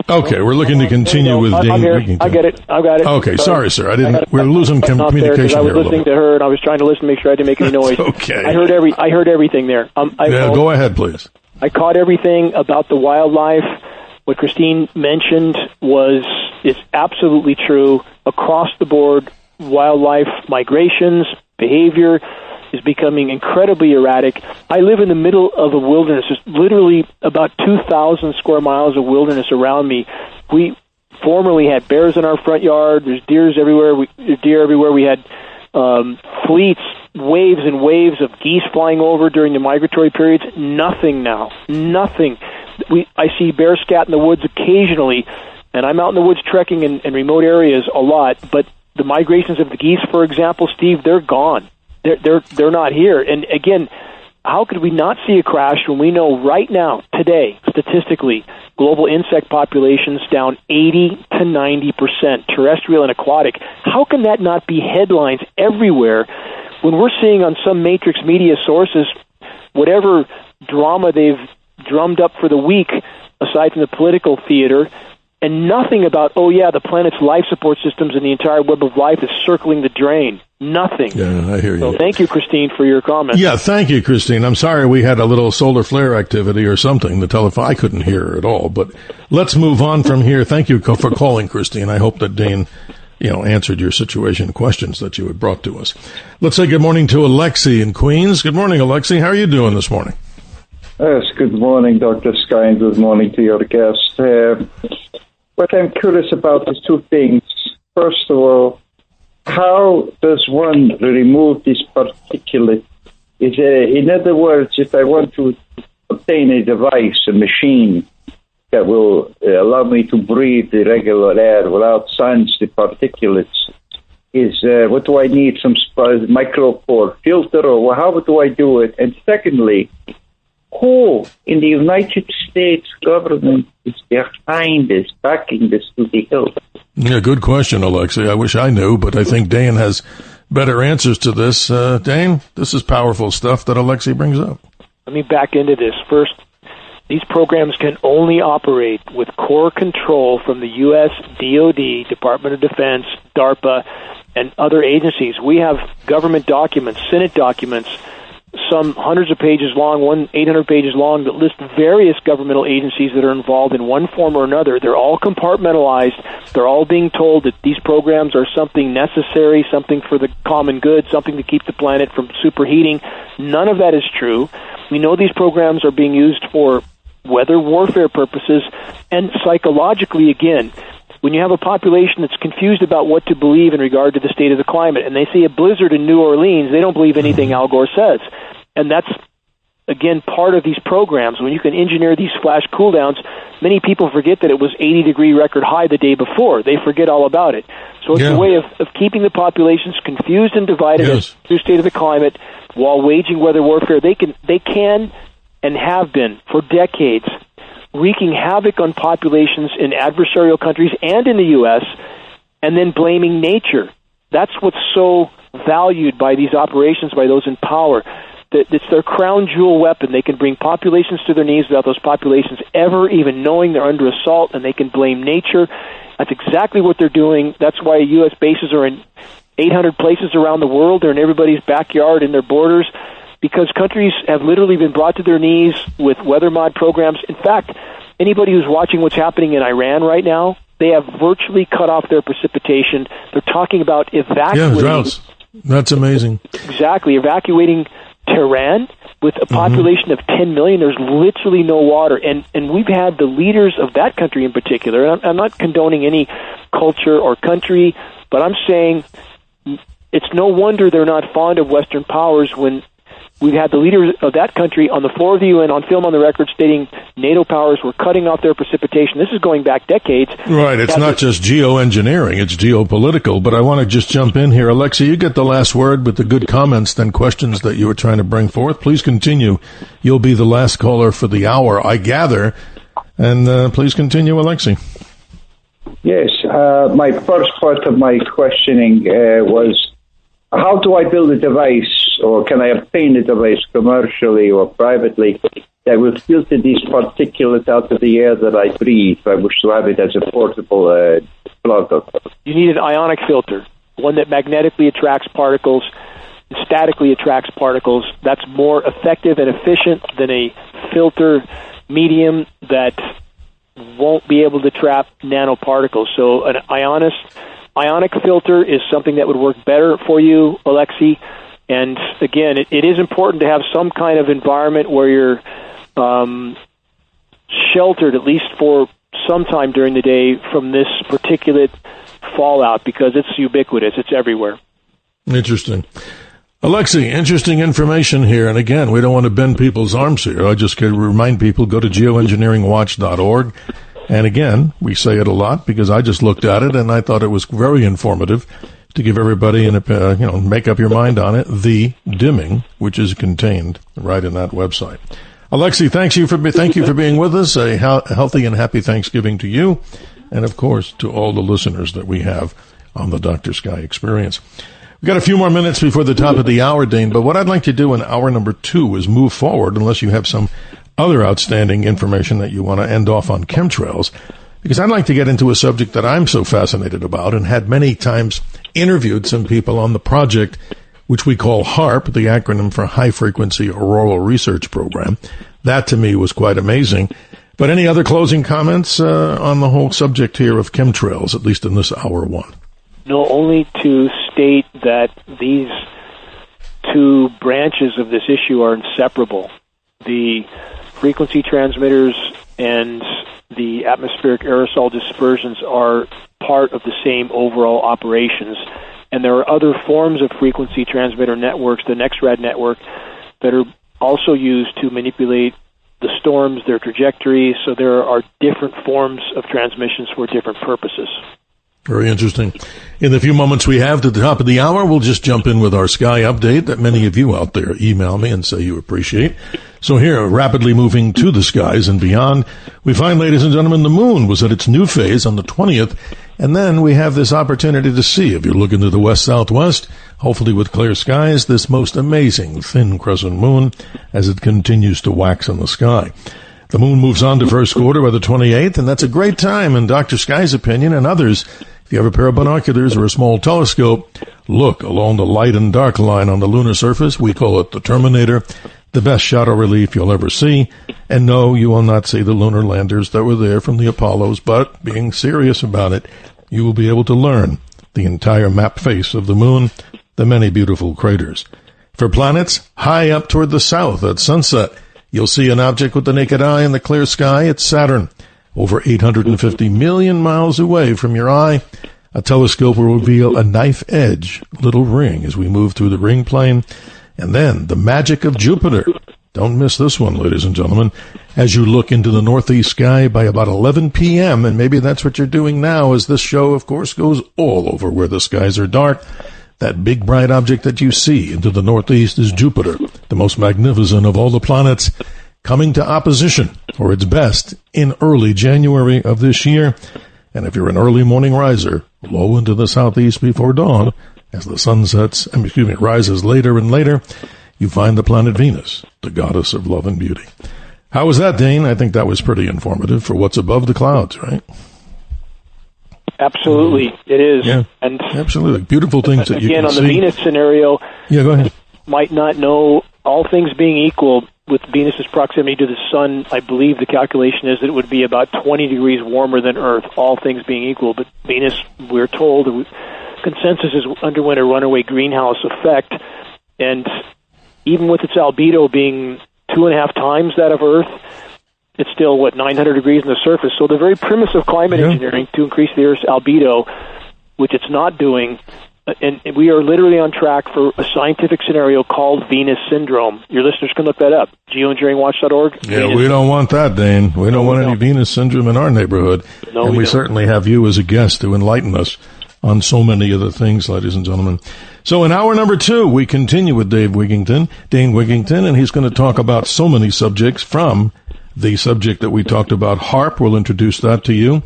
Okay, we're looking to continue with Dane Wigington. I get it. I got it. Okay, sorry, sir. We're losing communication I was here. listening to her, and I was trying to listen to make sure I didn't make any noise. Okay. I heard everything there. Go ahead, please. I caught everything about the wildlife. What Christine mentioned is absolutely true across the board. Wildlife migrations, behavior is becoming incredibly erratic. I live in the middle of a wilderness. There's literally about 2,000 square miles of wilderness around me. We formerly had bears in our front yard. There's deer everywhere. We had fleets, waves and waves of geese flying over during the migratory periods. Nothing now. Nothing. I see bear scat in the woods occasionally, and I'm out in the woods trekking in remote areas a lot. But the migrations of the geese, for example, Steve, they're gone. They're not here. And again, how could we not see a crash when we know right now, today, statistically, global insect populations down 80 to 90%, terrestrial and aquatic? How can that not be headlines everywhere when we're seeing on some matrix media sources whatever drama they've drummed up for the week, aside from the political theater, and nothing about, the planet's life support systems and the entire web of life is circling the drain. Nothing. Yeah, I hear you. So thank you, Christine, for your comment. Yeah, thank you, Christine. I'm sorry we had a little solar flare activity or something. The telephone, I couldn't hear her at all. But let's move on from here. Thank you for calling, Christine. I hope that Dane, answered your situation questions that you had brought to us. Let's say good morning to Alexi in Queens. Good morning, Alexi. How are you doing this morning? Yes, good morning, Dr. Sky, and good morning to your guest. What I'm curious about is two things. First of all, how does one remove this particulate? In other words, if I want to obtain a device, a machine that will allow me to breathe the regular air without science the particulates, what do I need? Some micropore filter, or how do I do it? And secondly, who in the United States government is behind this, backing this to the hilt? Yeah, good question, Alexi. I wish I knew, but I think Dane has better answers to this. Dane, this is powerful stuff that Alexi brings up. Let me back into this. First, these programs can only operate with core control from the U.S. DoD, Department of Defense, DARPA, and other agencies. We have government documents, Senate documents, some hundreds of pages long, 800 pages long, that list various governmental agencies that are involved in one form or another. They're all compartmentalized. They're all being told that these programs are something necessary, something for the common good, something to keep the planet from superheating. None of that is true. We know these programs are being used for weather warfare purposes, and psychologically, again, when you have a population that's confused about what to believe in regard to the state of the climate, and they see a blizzard in New Orleans, they don't believe anything Al Gore says. And that's, again, part of these programs. When you can engineer these flash cooldowns, many people forget that it was 80-degree record high the day before. They forget all about it. So it's a way of keeping the populations confused and divided as to the state of the climate while waging weather warfare. They can and have been for decades wreaking havoc on populations in adversarial countries and in the U.S., and then blaming nature. That's what's so valued by these operations, by those in power. It's their crown jewel weapon. They can bring populations to their knees without those populations ever even knowing they're under assault, and they can blame nature. That's exactly what they're doing. That's why U.S. bases are in 800 places around the world. They're in everybody's backyard, in their borders, because countries have literally been brought to their knees with weather mod programs. In fact, anybody who's watching what's happening in Iran right now, they have virtually cut off their precipitation. They're talking about evacuating. Yeah, droughts. That's amazing. Exactly. Evacuating Tehran with a population of 10 million. There's literally no water. And we've had the leaders of that country in particular, and I'm not condoning any culture or country, but I'm saying it's no wonder they're not fond of Western powers when we've had the leaders of that country on the floor of the UN on film on the record stating NATO powers were cutting off their precipitation. This is going back decades. Right. It's not just geoengineering. It's geopolitical. But I want to just jump in here. Alexa, you get the last word with the good comments, then questions that you were trying to bring forth. Please continue. You'll be the last caller for the hour, I gather. And please continue, Alexi. Yes. My first part of my questioning was, how do I build a device, or can I obtain a device commercially or privately that will filter these particulates out of the air that I breathe? I wish to have it as a portable product. You need an ionic filter, one that magnetically attracts particles, statically attracts particles. That's more effective and efficient than a filter medium that won't be able to trap nanoparticles. So an ionic filter is something that would work better for you, Alexi. And again, it is important to have some kind of environment where you're sheltered, at least for some time during the day, from this particulate fallout, because it's ubiquitous. It's everywhere. Interesting. Alexi, interesting information here. And again, we don't want to bend people's arms here. I just can remind people, go to geoengineeringwatch.org. And again, we say it a lot because I just looked at it and I thought it was very informative to give everybody make up your mind on it. The dimming, which is contained right in that website. Alexi, thank you for being with us. A healthy and happy Thanksgiving to you, and of course to all the listeners that we have on the Dr. Sky Experience. We've got a few more minutes before the top of the hour, Dane. But what I'd like to do in hour number 2 is move forward, unless you have some other outstanding information that you want to end off on chemtrails, because I'd like to get into a subject that I'm so fascinated about and had many times interviewed some people on the project, which we call HAARP, the acronym for High Frequency Auroral Research Program. That to me was quite amazing. But any other closing comments on the whole subject here of chemtrails, at least in this hour 1? No, only to state that these two branches of this issue are inseparable. The frequency transmitters and the atmospheric aerosol dispersions are part of the same overall operations. And there are other forms of frequency transmitter networks, the NexRad network, that are also used to manipulate the storms, their trajectories. So there are different forms of transmissions for different purposes. Very interesting. In the few moments we have to the top of the hour, we'll just jump in with our sky update that many of you out there email me and say you appreciate. So here, rapidly moving to the skies and beyond, we find, ladies and gentlemen, the moon was at its new phase on the 20th, and then we have this opportunity to see, if you're looking to the west-southwest, hopefully with clear skies, this most amazing thin crescent moon as it continues to wax in the sky. The moon moves on to first quarter by the 28th, and that's a great time, in Dr. Sky's opinion and others. If you have a pair of binoculars or a small telescope, look along the light and dark line on the lunar surface. We call it the Terminator, the best shadow relief you'll ever see. And no, you will not see the lunar landers that were there from the Apollos, but being serious about it, you will be able to learn the entire map face of the moon, the many beautiful craters. For planets, high up toward the south at sunset, you'll see an object with the naked eye in the clear sky. It's Saturn. Over 850 million miles away from your eye, a telescope will reveal a knife-edge little ring as we move through the ring plane. And then the magic of Jupiter. Don't miss this one, ladies and gentlemen. As you look into the northeast sky by about 11 p.m., and maybe that's what you're doing now, as this show, of course, goes all over where the skies are dark, that big bright object that you see into the northeast is Jupiter, the most magnificent of all the planets, coming to opposition, or its best, in early January of this year. And if you're an early morning riser, low into the southeast before dawn, as the sun rises later and later, you find the planet Venus, the goddess of love and beauty. How was that, Dane? I think that was pretty informative for what's above the clouds, right? Absolutely, it is. Yeah, and absolutely. Beautiful things that you can see. Again, on the Venus scenario, yeah, go ahead. Might not know all things being equal, with Venus's proximity to the sun, I believe the calculation is that it would be about 20 degrees warmer than Earth, all things being equal. But Venus, we're told, consensus is underwent a runaway greenhouse effect, and even with its albedo being 2.5 times that of Earth, it's still, 900 degrees on the surface. So the very premise of climate engineering to increase the Earth's albedo, which it's not doing, and we are literally on track for a scientific scenario called Venus syndrome. Your listeners can look that up, geoengineeringwatch.org. Yeah, we don't want that, Dane. We don't want any Venus syndrome in our neighborhood. No, and we certainly have you as a guest to enlighten us on so many other things, ladies and gentlemen. So in hour number 2, we continue with Dane Wigington, and he's going to talk about so many subjects, from the subject that we talked about, HAARP. We'll introduce that to you.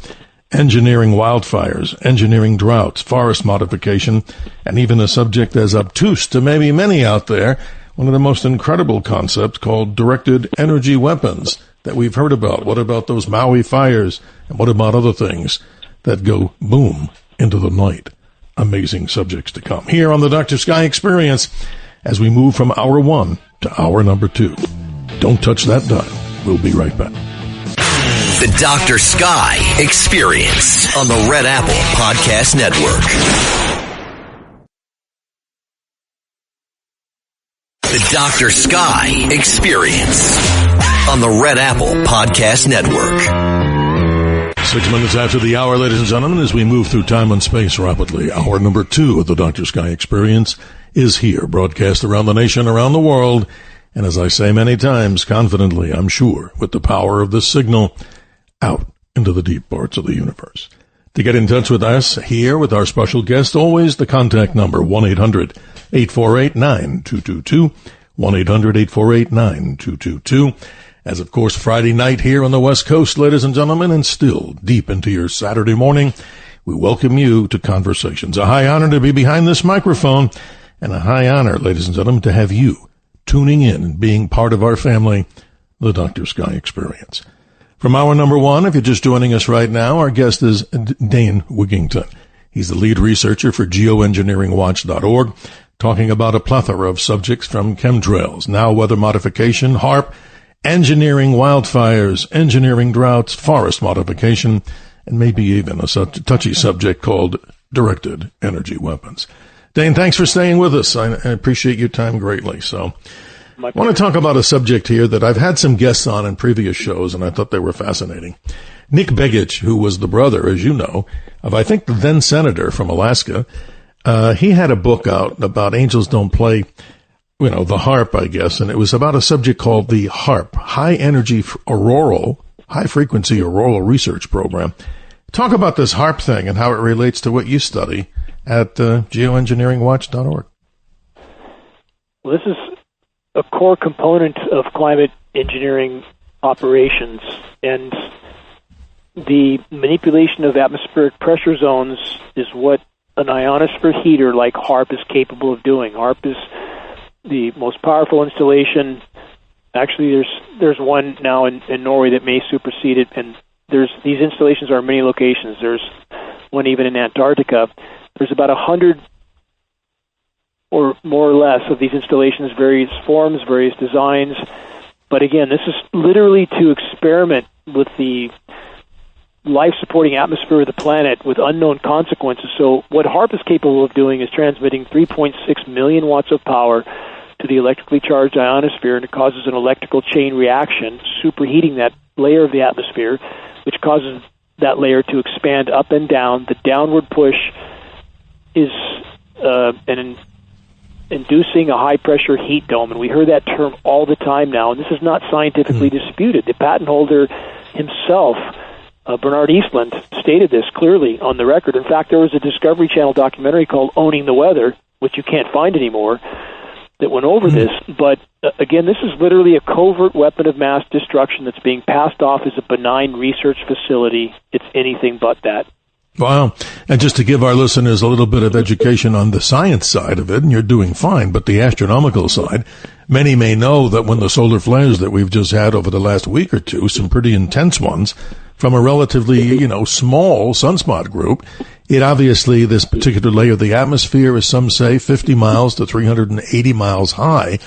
Engineering wildfires, engineering droughts, forest modification, and even a subject as obtuse to maybe many out there, one of the most incredible concepts called directed energy weapons that we've heard about. What about those Maui fires? And what about other things that go boom into the night? Amazing subjects to come here on the Dr. Sky Experience as we move from hour 1 to hour number 2. Don't touch that dial. We'll be right back. The Dr. Sky Experience on the Red Apple Podcast Network. The Dr. Sky Experience on the Red Apple Podcast Network. 6 minutes after the hour, ladies and gentlemen, as we move through time and space rapidly, hour number 2 of the Dr. Sky Experience is here, broadcast around the nation, around the world, and as I say many times, confidently, I'm sure, with the power of this signal, out into the deep parts of the universe. To get in touch with us here with our special guest, always the contact number, 1-800-848-9222, 1-800-848-9222. As, of course, Friday night here on the West Coast, ladies and gentlemen, and still deep into your Saturday morning, we welcome you to Conversations. A high honor to be behind this microphone, and a high honor, ladies and gentlemen, to have you tuning in and being part of our family, the Dr. Sky Experience. From hour number 1, if you're just joining us right now, our guest is Dane Wigington. He's the lead researcher for geoengineeringwatch.org, talking about a plethora of subjects from chemtrails, now weather modification, HAARP, engineering wildfires, engineering droughts, forest modification, and maybe even a touchy subject called directed energy weapons. Dane, thanks for staying with us. I appreciate your time greatly. So I want to talk about a subject here that I've had some guests on in previous shows, and I thought they were fascinating. Nick Begich, who was the brother, as you know, of, I think, the then senator from Alaska, he had a book out about angels don't play, the HAARP, I guess, and it was about a subject called the HAARP, High Frequency Auroral Research Program. Talk about this HAARP thing and how it relates to what you study at geoengineeringwatch.org. Well, this is a core component of climate engineering operations, and the manipulation of atmospheric pressure zones is what an ionosphere heater like HAARP is capable of doing. HAARP is the most powerful installation. Actually, there's one now in Norway that may supersede it, and these installations are in many locations. There's one even in Antarctica. There's about 100 or more or less of these installations, various forms, various designs. But again, this is literally to experiment with the life-supporting atmosphere of the planet with unknown consequences. So what HAARP is capable of doing is transmitting 3.6 million watts of power to the electrically charged ionosphere, and it causes an electrical chain reaction, superheating that layer of the atmosphere, which causes that layer to expand up and down. The downward push is inducing a high-pressure heat dome, and we hear that term all the time now, and this is not scientifically disputed. The patent holder himself, Bernard Eastland, stated this clearly on the record. In fact, there was a Discovery Channel documentary called Owning the Weather, which you can't find anymore, that went over this. But again, this is literally a covert weapon of mass destruction that's being passed off as a benign research facility. It's anything but that. Wow. And just to give our listeners a little bit of education on the science side of it, and you're doing fine, but the astronomical side, many may know that when the solar flares that we've just had over the last week or two, some pretty intense ones, from a relatively, small sunspot group, it obviously, this particular layer of the atmosphere is, some say, 50 miles to 380 miles high.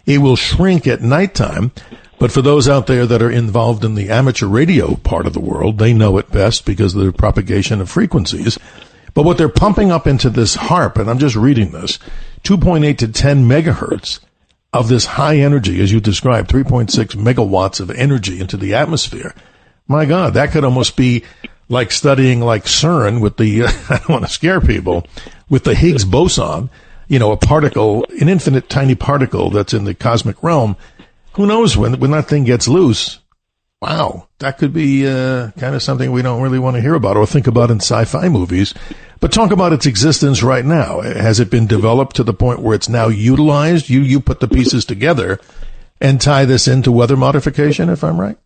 It will shrink at nighttime. But for those out there that are involved in the amateur radio part of the world, they know it best because of the propagation of frequencies. But what they're pumping up into this HAARP, and I'm just reading this, 2.8 to 10 megahertz of this high energy, as you described, 3.6 megawatts of energy into the atmosphere. My God, that could almost be like studying like CERN with the, I don't want to scare people, with the Higgs boson, a particle, an infinite tiny particle that's in the cosmic realm. Who knows when that thing gets loose? Wow, that could be kind of something we don't really want to hear about or think about in sci-fi movies. But talk about its existence right now. Has it been developed to the point where it's now utilized? You put the pieces together and tie this into weather modification, if I'm right?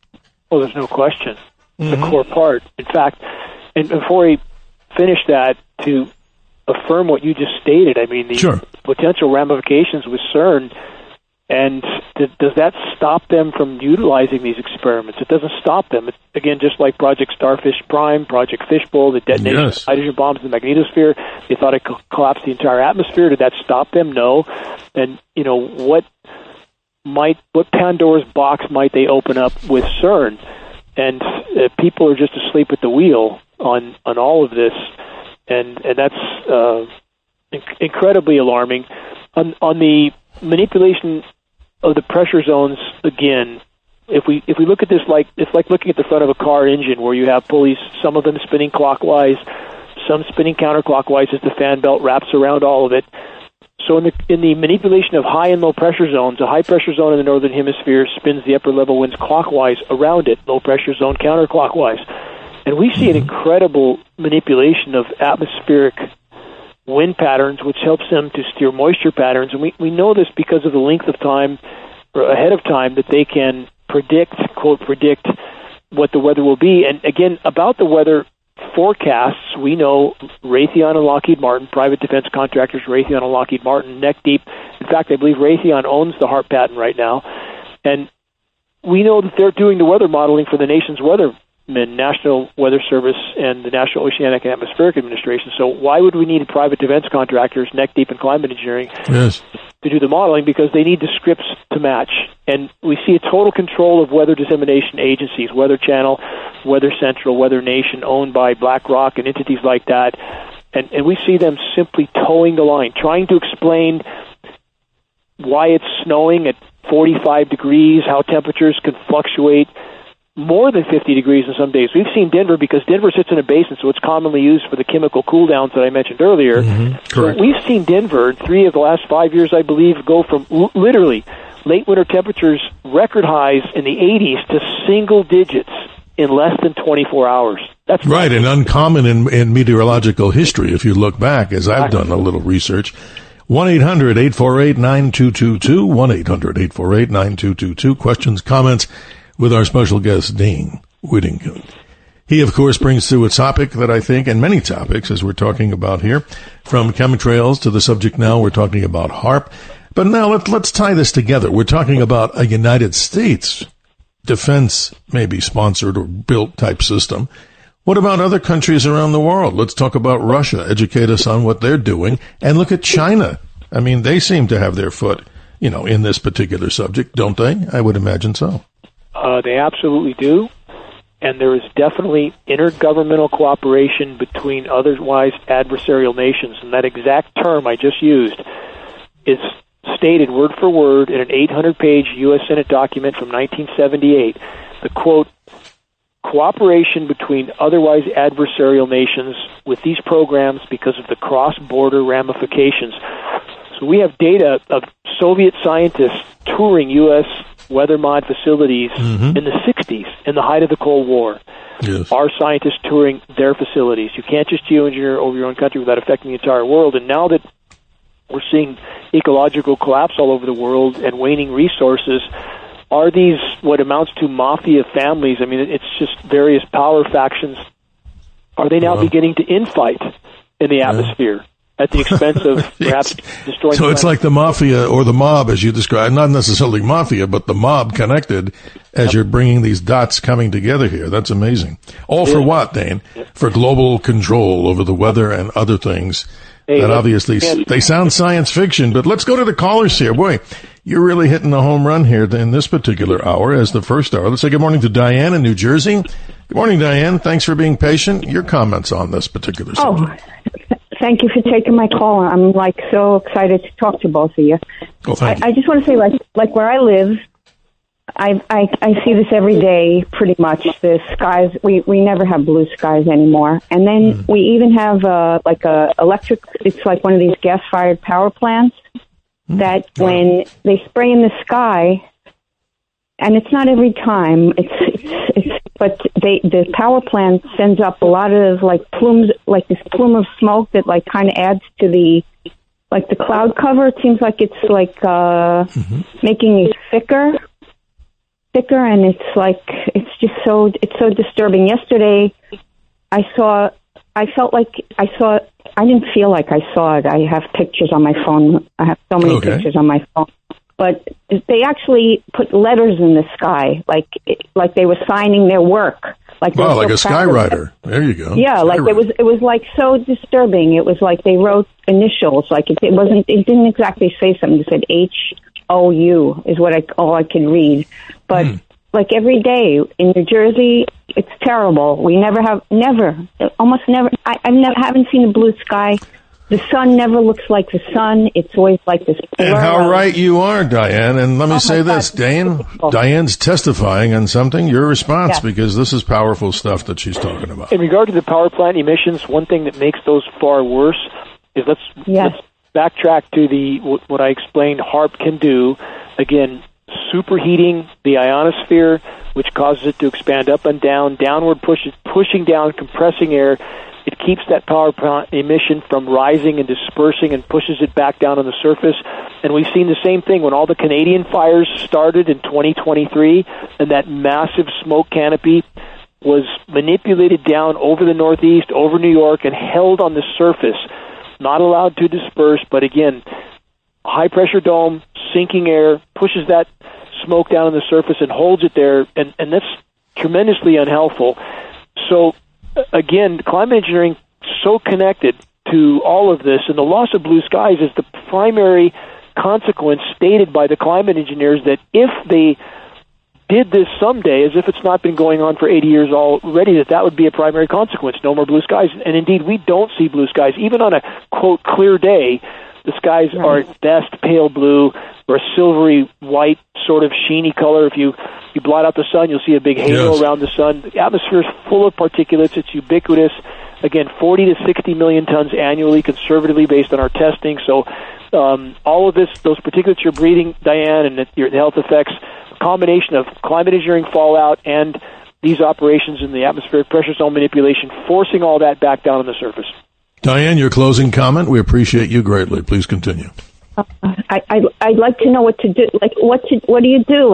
Well, there's no question. It's a core part. In fact, and before we finish that, to affirm what you just stated, I mean, the potential ramifications with CERN, and does that stop them from utilizing these experiments? It doesn't stop them. It's, again, just like Project Starfish Prime, Project Fishbowl, the detonation of hydrogen bombs in the magnetosphere. They thought it could collapse the entire atmosphere. Did that stop them? No. And, what Pandora's box might they open up with CERN? And people are just asleep at the wheel on all of this. And that's incredibly alarming. On the manipulation of the pressure zones, again, if we look at this it's like looking at the front of a car engine where you have pulleys, some of them spinning clockwise, some spinning counterclockwise as the fan belt wraps around all of it. So in the manipulation of high and low pressure zones, a high pressure zone in the northern hemisphere spins the upper level winds clockwise around it, low pressure zone counterclockwise. And we see an incredible manipulation of atmospheric wind patterns, which helps them to steer moisture patterns. And we know this because of the length of time, or ahead of time, that they can predict what the weather will be. And again, about the weather forecasts, we know Raytheon and Lockheed Martin, private defense contractors, Raytheon and Lockheed Martin, neck deep. In fact, I believe Raytheon owns the HAARP patent right now. And we know that they're doing the weather modeling for the nation's weathermen, National Weather Service and the National Oceanic and Atmospheric Administration. So why would we need private defense contractors, neck deep in climate engineering, to do the modeling? Because they need the scripts to match. And we see a total control of weather dissemination agencies, Weather Channel, Weather Central, Weather Nation, owned by BlackRock and entities like that. And we see them simply towing the line, trying to explain why it's snowing at 45 degrees, how temperatures can fluctuate more than 50 degrees in some days. We've seen Denver, because Denver sits in a basin, so it's commonly used for the chemical cool-downs that I mentioned earlier. So we've seen Denver, 3 of the last 5 years, I believe, go from literally late winter temperatures, record highs in the 80s, to single digits in less than 24 hours. That's right, and uncommon in meteorological history, if you look back, as I've done a little research. 1-800-848-9222, 1-800-848-9222. Questions, comments with our special guest, Dane Wigington. He, of course, brings to a topic that I think, and many topics, as we're talking about here, from chemtrails to the subject now, we're talking about HAARP. But now let's tie this together. We're talking about a United States defense, maybe sponsored or built type system. What about other countries around the world? Let's talk about Russia. Educate us on what they're doing. And look at China. I mean, they seem to have their foot, in this particular subject, don't they? I would imagine so. They absolutely do. And there is definitely intergovernmental cooperation between otherwise adversarial nations. And that exact term I just used is stated word for word in an 800-page U.S. Senate document from 1978. The quote, cooperation between otherwise adversarial nations with these programs because of the cross-border ramifications. So we have data of Soviet scientists touring U.S. weather mod facilities in the 60s, in the height of the Cold War. Yes. Our scientists touring their facilities. You can't just geoengineer over your own country without affecting the entire world. And now that we're seeing ecological collapse all over the world and waning resources, are these what amounts to mafia families? I mean, it's just various power factions. Are they now beginning to infight in the atmosphere at the expense of perhaps destroying? So it's like the mafia or the mob, as you described, not necessarily mafia, but the mob connected as you're bringing these dots coming together here. That's amazing. All for what, Dane? For global control over the weather and other things that obviously, they sound science fiction, but let's go to the callers here. Boy, you're really hitting the home run here in this particular hour as the first hour. Let's say good morning to Diane in New Jersey. Good morning, Diane. Thanks for being patient. Your comments on this particular subject. Thank you for taking my call. I'm so excited to talk to both of you. Well, thank you. I just want to say, like where I live, I see this every day pretty much. The skies, we never have blue skies anymore. And then we even have electric, it's like one of these gas-fired power plants that when they spray in the sky, and it's not every time, but the power plant sends up a lot of plumes, like this plume of smoke that kind of adds to the cloud cover. It seems like it's making it thicker, and it's so disturbing. Yesterday, I didn't feel like I saw it. I have pictures on my phone. I have so many pictures on my phone. But they actually put letters in the sky, like they were signing their work. Like a skywriter. There you go. Yeah, it was so disturbing. It was like they wrote initials. It didn't exactly say something. It said HOU is all I could read. But every day in New Jersey, it's terrible. We almost never. I haven't seen a blue sky. The sun never looks like the sun. It's always like this. And how right you are, Diane. And let me say this, Diane's testifying on something, your response, because this is powerful stuff that she's talking about. In regard to the power plant emissions, one thing that makes those far worse is let's backtrack to what I explained HAARP can do. Again, superheating the ionosphere, which causes it to expand up and down, downward pushing down, compressing air. It keeps that power plant emission from rising and dispersing and pushes it back down on the surface. And we've seen the same thing when all the Canadian fires started in 2023 and that massive smoke canopy was manipulated down over the Northeast, over New York, and held on the surface, not allowed to disperse. But again, high-pressure dome, sinking air, pushes that smoke down on the surface and holds it there, and that's tremendously unhelpful. So, again, climate engineering so connected to all of this, and the loss of blue skies is the primary consequence stated by the climate engineers that if they did this someday, as if it's not been going on for 80 years already, that would be a primary consequence, no more blue skies. And indeed, we don't see blue skies. Even on a, quote, clear day, the skies are at best pale blue or a silvery white sort of sheeny color. If you blot out the sun, you'll see a big halo around the sun. The atmosphere is full of particulates. It's ubiquitous. Again, 40 to 60 million tons annually, conservatively based on our testing. So all of this, those particulates you're breathing, Diane, and the health effects, a combination of climate engineering fallout and these operations in the atmospheric pressure zone manipulation, forcing all that back down on the surface. Diane, your closing comment. We appreciate you greatly. Please continue. I'd like to know what to do. What do you do?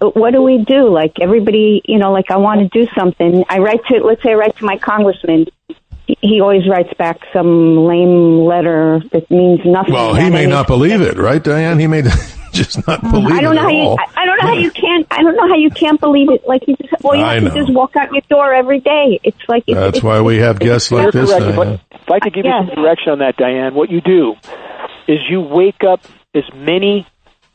What do we do? Everybody, I want to do something. Let's say I write to my congressman. He always writes back some lame letter that means nothing. Well, he may not believe it, right, Diane? He may just not believe it at all. I don't know how you can't. I don't know how you can't believe it. You have to just walk out your door every day. It's that's why we have guests like this. If I could give you some direction on that, Diane, what you do is you wake up as many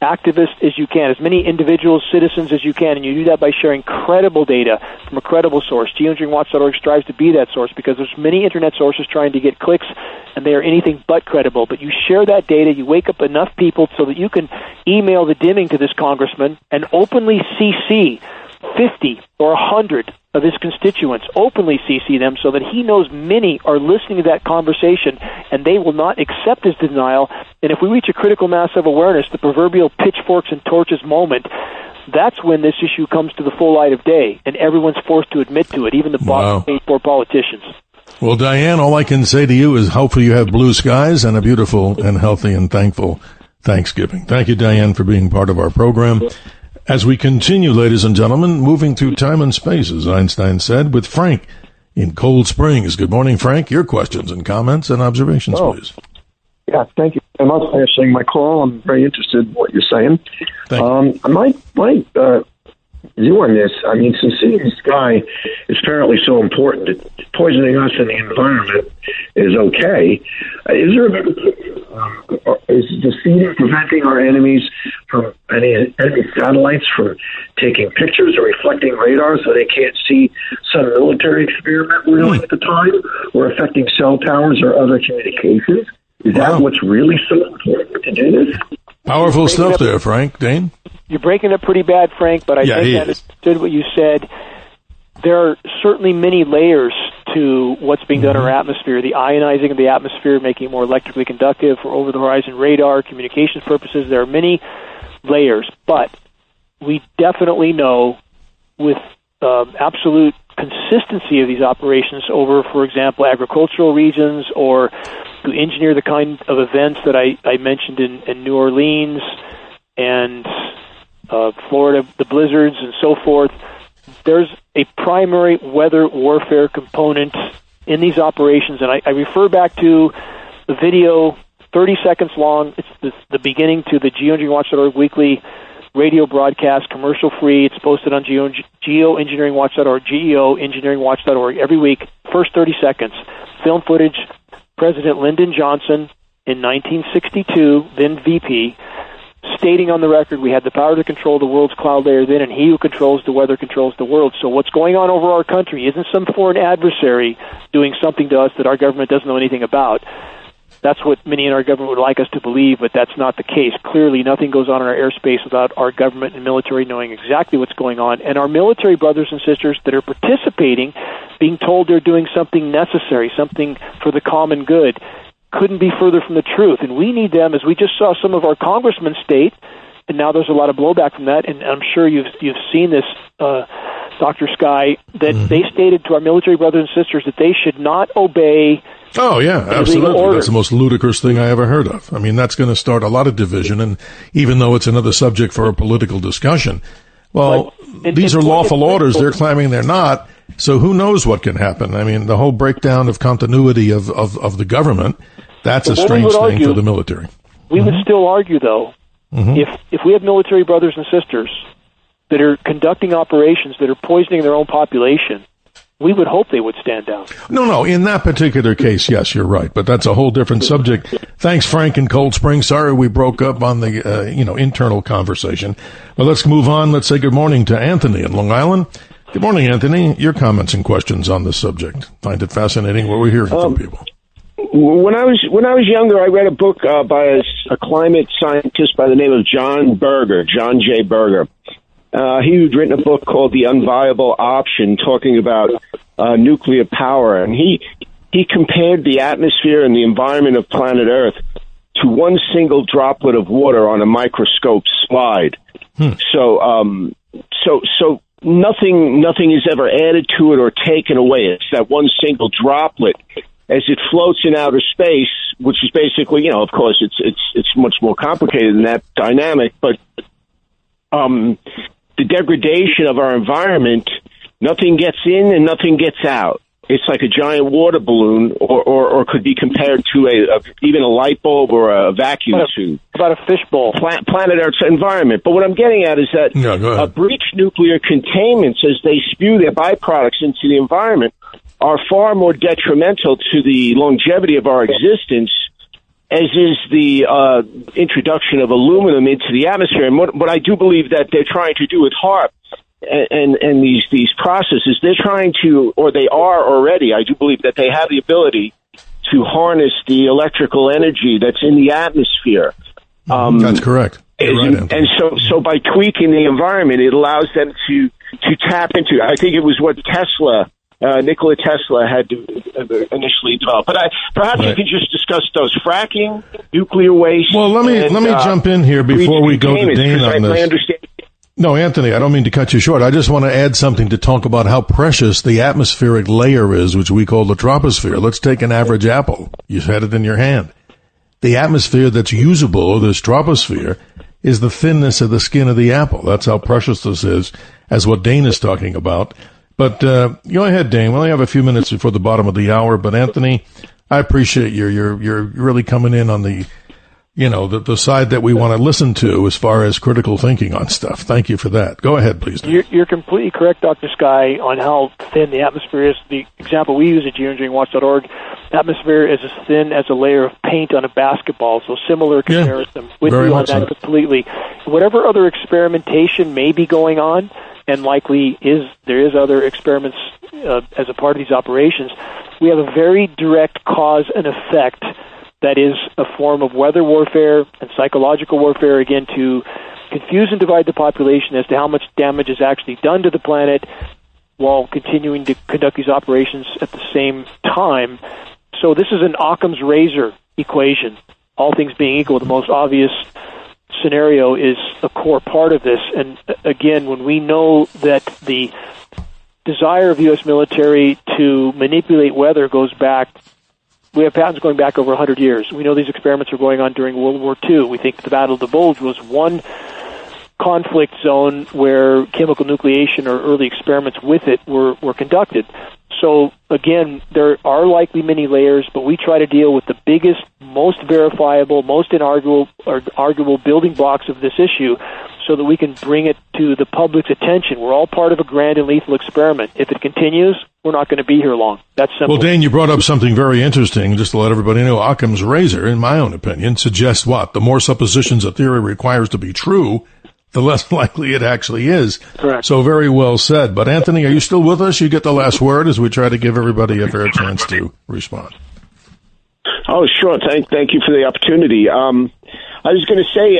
activists as you can, as many individual citizens as you can, and you do that by sharing credible data from a credible source. Geoengineeringwatch.org strives to be that source because there's many internet sources trying to get clicks, and they are anything but credible. But you share that data, you wake up enough people so that you can email the dimming to this congressman and openly CC 50 or 100 of his constituents, openly CC them so that he knows many are listening to that conversation and they will not accept his denial. And if we reach a critical mass of awareness, the proverbial pitchforks and torches moment, that's when this issue comes to the full light of day and everyone's forced to admit to it, even the bottom paid for politicians. Well, Diane, all I can say to you is hopefully you have blue skies and a beautiful and healthy and thankful Thanksgiving. Thank you, Diane, for being part of our program. As we continue, ladies and gentlemen, moving through time and space, as Einstein said, with Frank in Cold Springs. Good morning, Frank. Your questions and comments and observations, please. Yeah, thank you very much for answering my call. I'm very interested in what you're saying. Thank you. My view on this. I mean, since seeing the sky is apparently so important, poisoning us and the environment is okay. Is there a better is the seeding preventing our enemies from enemy satellites from taking pictures or reflecting radar so they can't see some military experiment we're doing at the time, or affecting cell towers or other communications? Is that what's really so important to do this? Powerful stuff there, Frank. Dane? You're breaking it pretty bad, Frank, but I think I understood what you said. There are certainly many layers to what's being done in our atmosphere. The ionizing of the atmosphere, making it more electrically conductive for over-the-horizon radar, communications purposes. There are many layers, but we definitely know with absolute consistency of these operations over, for example, agricultural regions, or to engineer the kind of events that I mentioned in New Orleans and Florida, the blizzards and so forth. There's a primary weather warfare component in these operations, and I refer back to the video, 30 seconds long. It's the beginning to the geoengineeringwatch.org weekly radio broadcast, commercial-free. It's posted on geoengineeringwatch.org, geoengineeringwatch.org every week. First 30 seconds. Film footage, President Lyndon Johnson in 1962, then VP, stating on the record, we had the power to control the world's cloud layer then, and he who controls the weather controls the world. So what's going on over our country isn't some foreign adversary doing something to us that our government doesn't know anything about. That's what many in our government would like us to believe, but that's not the case. Clearly, nothing goes on in our airspace without our government and military knowing exactly what's going on, and our military brothers and sisters that are participating being told they're doing something necessary, something for the common good. Couldn't be further from the truth. And we need them, as we just saw some of our congressmen state, and now there's a lot of blowback from that, and I'm sure you've seen this, Dr. Sky, that they stated to our military brothers and sisters that they should not obey. Oh, yeah, absolutely. That's the most ludicrous thing I ever heard of. I mean, that's going to start a lot of division, and even though it's another subject for a political discussion, well, these are lawful orders. They're claiming they're not, so who knows what can happen? I mean, the whole breakdown of continuity of the government, that's a strange thing for the military. We would still argue, though, if we have military brothers and sisters that are conducting operations that are poisoning their own population, we would hope they would stand down. No, in that particular case, yes, you're right, but that's a whole different subject. Thanks, Frank in Cold Spring. Sorry we broke up on the, internal conversation. Well, let's move on. Let's say good morning to Anthony in Long Island. Good morning, Anthony. Your comments and questions on this subject. Find it fascinating what we're hearing from people. When I was younger, I read a book by a climate scientist by the name of John J. Berger. He had written a book called The Unviable Option, talking about nuclear power, and he compared the atmosphere and the environment of planet Earth to one single droplet of water on a microscope slide. So nothing is ever added to it or taken away. It's that one single droplet as it floats in outer space, which is basically, of course, it's much more complicated than that dynamic, but the degradation of our environment, nothing gets in and nothing gets out. It's like a giant water balloon, or could be compared to even a light bulb or a vacuum tube. About a fishbowl. Planet Earth's environment. But what I'm getting at is that breached nuclear containments, as they spew their byproducts into the environment, are far more detrimental to the longevity of our existence, as is the introduction of aluminum into the atmosphere. And what I do believe that they're trying to do with HAARP and these processes, they're trying to, or they are already, I do believe that they have the ability to harness the electrical energy that's in the atmosphere. That's correct. And so by tweaking the environment, it allows them to tap into, I think it was what Nikola Tesla had initially developed. But perhaps you can just discuss those: fracking, nuclear waste. Well, let me jump in here before we go to Dane on this. No, Anthony, I don't mean to cut you short. I just want to add something to talk about how precious the atmospheric layer is, which we call the troposphere. Let's take an average apple. You had it in your hand. The atmosphere that's usable, this troposphere, is the thinness of the skin of the apple. That's how precious this is, as what Dane is talking about. But go ahead, Dane. We only have a few minutes before the bottom of the hour. But Anthony, I appreciate you're really coming in on the the side that we want to listen to as far as critical thinking on stuff. Thank you for that. Go ahead, please. You're completely correct, Dr. Sky, on how thin the atmosphere is. The example we use at geoengineeringwatch.org, atmosphere is as thin as a layer of paint on a basketball, so similar comparison with you on that completely. Whatever other experimentation may be going on, and likely there is other experiments as a part of these operations, we have a very direct cause and effect that is a form of weather warfare and psychological warfare, again, to confuse and divide the population as to how much damage is actually done to the planet while continuing to conduct these operations at the same time. So this is an Occam's razor equation. All things being equal, the most obvious scenario is a core part of this. And again, when we know that the desire of the U.S. military to manipulate weather goes back, we have patents going back over 100 years. We know these experiments were going on during World War II. We think the Battle of the Bulge was one conflict zone where chemical nucleation or early experiments with it were conducted. So, again, there are likely many layers, but we try to deal with the biggest, most verifiable, most inarguable building blocks of this issue so that we can bring it to the public's attention. We're all part of a grand and lethal experiment. If it continues, we're not going to be here long. That's simple. Well, Dane, you brought up something very interesting, just to let everybody know. Occam's razor, in my own opinion, suggests what? The more suppositions a theory requires to be true, the less likely it actually is. Correct. So very well said. But, Anthony, are you still with us? You get the last word as we try to give everybody a fair chance to respond. Oh, sure. Thank you for the opportunity. I was going to say,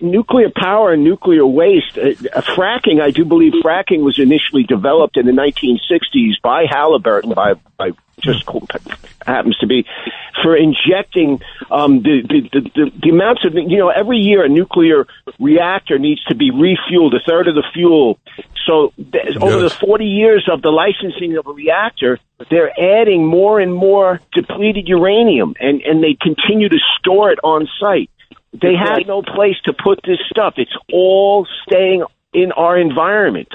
nuclear power and nuclear waste, fracking, I do believe fracking was initially developed in the 1960s by Halliburton, by just happens to be, for injecting the amounts of, every year a nuclear reactor needs to be refueled, a third of the fuel. So over the 40 years of the licensing of a reactor, they're adding more and more depleted uranium, and they continue to store it on site. They have no place to put this stuff. It's all staying in our environment.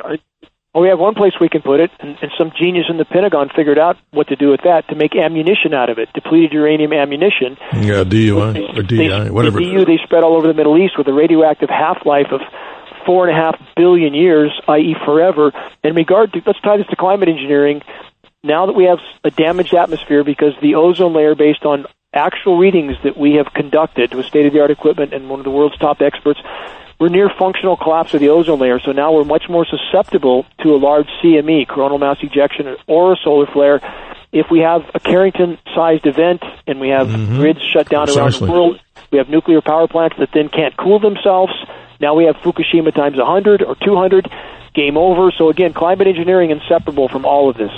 Well, we have one place we can put it, and some genius in the Pentagon figured out what to do with that, to make ammunition out of it, depleted uranium ammunition. Yeah, DUI or DI, whatever. The DU they spread all over the Middle East with a radioactive half-life of 4.5 billion years, i.e. forever. In regard to, let's tie this to climate engineering. Now that we have a damaged atmosphere because the ozone layer, based on actual readings that we have conducted with state-of-the-art equipment and one of the world's top experts, we're near functional collapse of the ozone layer, so now we're much more susceptible to a large CME, coronal mass ejection, or a solar flare. If we have a Carrington-sized event and we have grids shut down around the world, we have nuclear power plants that then can't cool themselves. Now we have Fukushima times 100 or 200, game over. So again, climate engineering inseparable from all of this.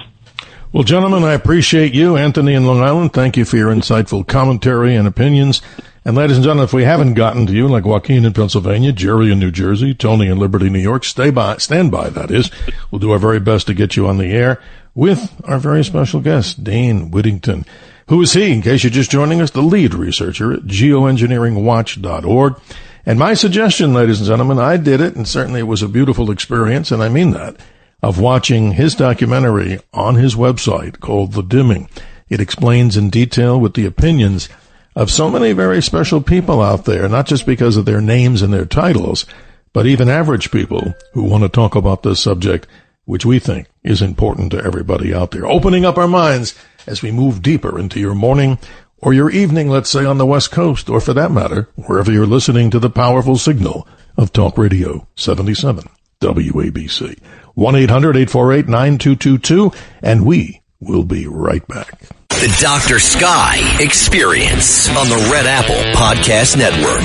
Well, gentlemen, I appreciate you. Anthony in Long Island, thank you for your insightful commentary and opinions. And ladies and gentlemen, if we haven't gotten to you, like Joaquin in Pennsylvania, Jerry in New Jersey, Tony in Liberty, New York, stand by, that is. We'll do our very best to get you on the air with our very special guest, Dane Wigington. Who is he? In case you're just joining us, the lead researcher at geoengineeringwatch.org. And my suggestion, ladies and gentlemen, I did it, and certainly it was a beautiful experience, and I mean that, of watching his documentary on his website called The Dimming. It explains in detail with the opinions of so many very special people out there, not just because of their names and their titles, but even average people who want to talk about this subject, which we think is important to everybody out there. Opening up our minds as we move deeper into your morning or your evening, let's say on the West Coast, or for that matter, wherever you're listening to the powerful signal of Talk Radio 77 WABC. 1-800-848-9222, and we will be right back. The Dr. Sky Experience on the Red Apple Podcast Network.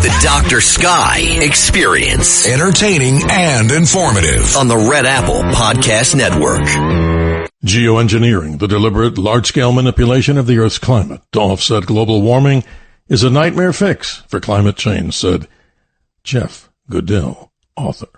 The Dr. Sky Experience. Entertaining and informative. On the Red Apple Podcast Network. Geoengineering, the deliberate large-scale manipulation of the Earth's climate to offset global warming, is a nightmare fix for climate change, said Jeff Goodell, author.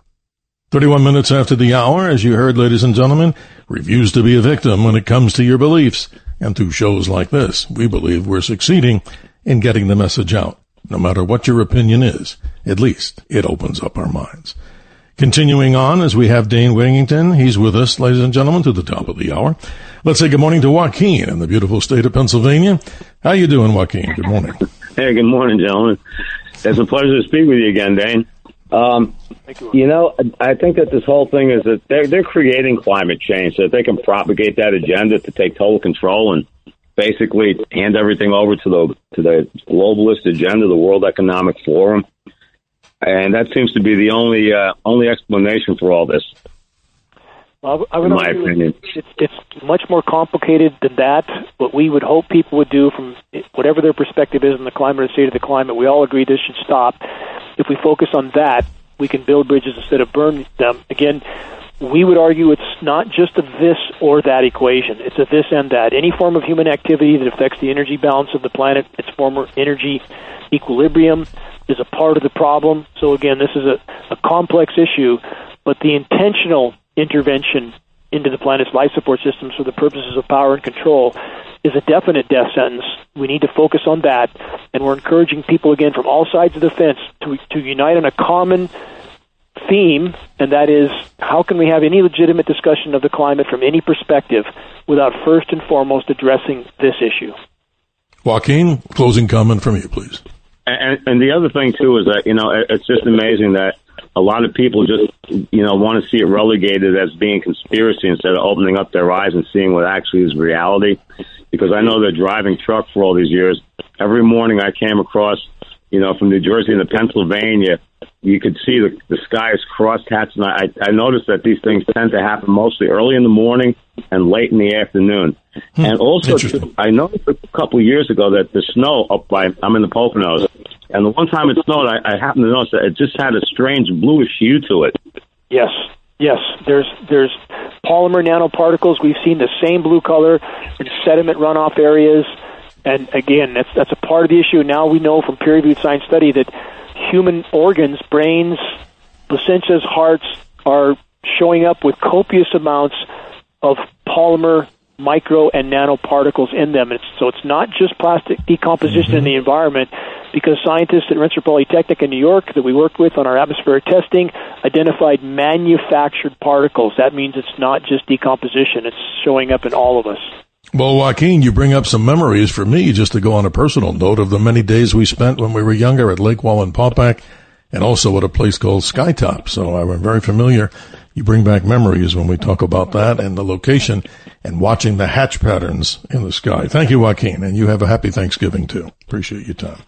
31 minutes after the hour, as you heard, ladies and gentlemen, refuse to be a victim when it comes to your beliefs. And through shows like this, we believe we're succeeding in getting the message out. No matter what your opinion is, at least it opens up our minds. Continuing on, as we have Dane Wigington, he's with us, ladies and gentlemen, to the top of the hour. Let's say good morning to Joaquin in the beautiful state of Pennsylvania. How you doing, Joaquin? Good morning. Hey, good morning, gentlemen. It's a pleasure to speak with you again, Dane. You know, I think that this whole thing is that they're creating climate change so that they can propagate that agenda to take total control and basically hand everything over to the globalist agenda, the World Economic Forum. And that seems to be the only explanation for all this. Well, I would in my opinion. It's much more complicated than that. What we would hope people would do, from whatever their perspective is on the climate or state of the climate, we all agree this should stop. If we focus on that, we can build bridges instead of burn them. Again, we would argue it's not just a this or that equation. It's a this and that. Any form of human activity that affects the energy balance of the planet, its former energy equilibrium, is a part of the problem. So again, this is a complex issue, but the intentional intervention into the planet's life support systems for the purposes of power and control is a definite death sentence. We need to focus on that, and we're encouraging people, again, from all sides of the fence to unite on a common theme, and that is, how can we have any legitimate discussion of the climate from any perspective without first and foremost addressing this issue? Joaquin, closing comment from you, please. And the other thing, too, is that, you know, it's just amazing that a lot of people just, you know, want to see it relegated as being conspiracy instead of opening up their eyes and seeing what actually is reality. Because I know they're driving truck for all these years. Every morning I came across, you know, from New Jersey into Pennsylvania, you could see the sky is crosshatched. And I noticed that these things tend to happen mostly early in the morning and late in the afternoon. And also, I noticed a couple of years ago that the snow I'm in the Poconos, and the one time it snowed, I happened to notice that it just had a strange bluish hue to it. Yes. There's polymer nanoparticles. We've seen the same blue color in sediment runoff areas. And again, that's a part of the issue. Now we know from peer-reviewed science study that human organs, brains, placentas, hearts, are showing up with copious amounts of polymer, micro, and nanoparticles in them. So it's not just plastic decomposition in the environment, because scientists at Rensselaer Polytechnic in New York that we worked with on our atmospheric testing identified manufactured particles. That means it's not just decomposition. It's showing up in all of us. Well, Joaquin, you bring up some memories for me, just to go on a personal note, of the many days we spent when we were younger at Lake Wallenpaupack and also at a place called Skytop. So I'm very familiar. You bring back memories when we talk about that and the location and watching the hatch patterns in the sky. Thank you, Joaquin, and you have a happy Thanksgiving, too. Appreciate your time.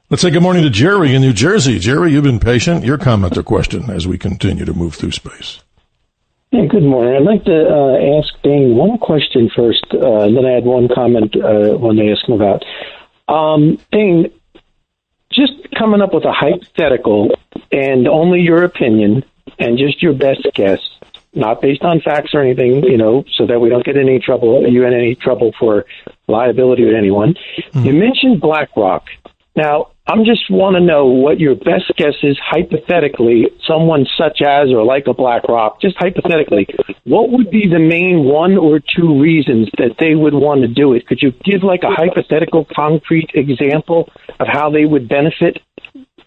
Let's say good morning to Jerry in New Jersey. Jerry, you've been patient. Your comment or question as we continue to move through space. Hey, good morning. I'd like to ask Dane one question first, and then I had one comment when they ask him about. Dane, just coming up with a hypothetical and only your opinion and just your best guess, not based on facts or anything, you know, so that we don't get in any trouble, for liability with anyone. You mentioned BlackRock. Now, I'm just want to know what your best guess is hypothetically, someone such as or like a BlackRock, just hypothetically, what would be the main one or two reasons that they would want to do it? Could you give like a hypothetical concrete example of how they would benefit?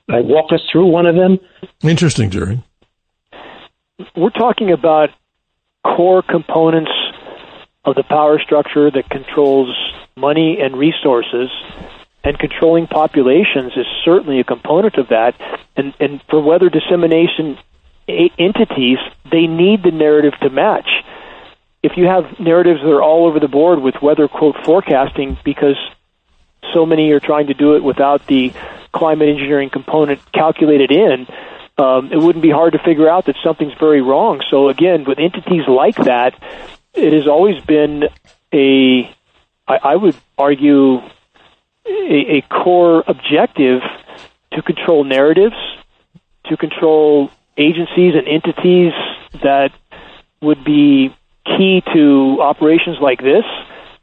Like walk us through one of them? Interesting, Jerry. We're talking about core components of the power structure that controls money and resources. And controlling populations is certainly a component of that. And for weather dissemination entities, they need the narrative to match. If you have narratives that are all over the board with weather, quote, forecasting, because so many are trying to do it without the climate engineering component calculated in, it wouldn't be hard to figure out that something's very wrong. So again, with entities like that, it has always been I would argue, a core objective to control narratives, to control agencies and entities that would be key to operations like this.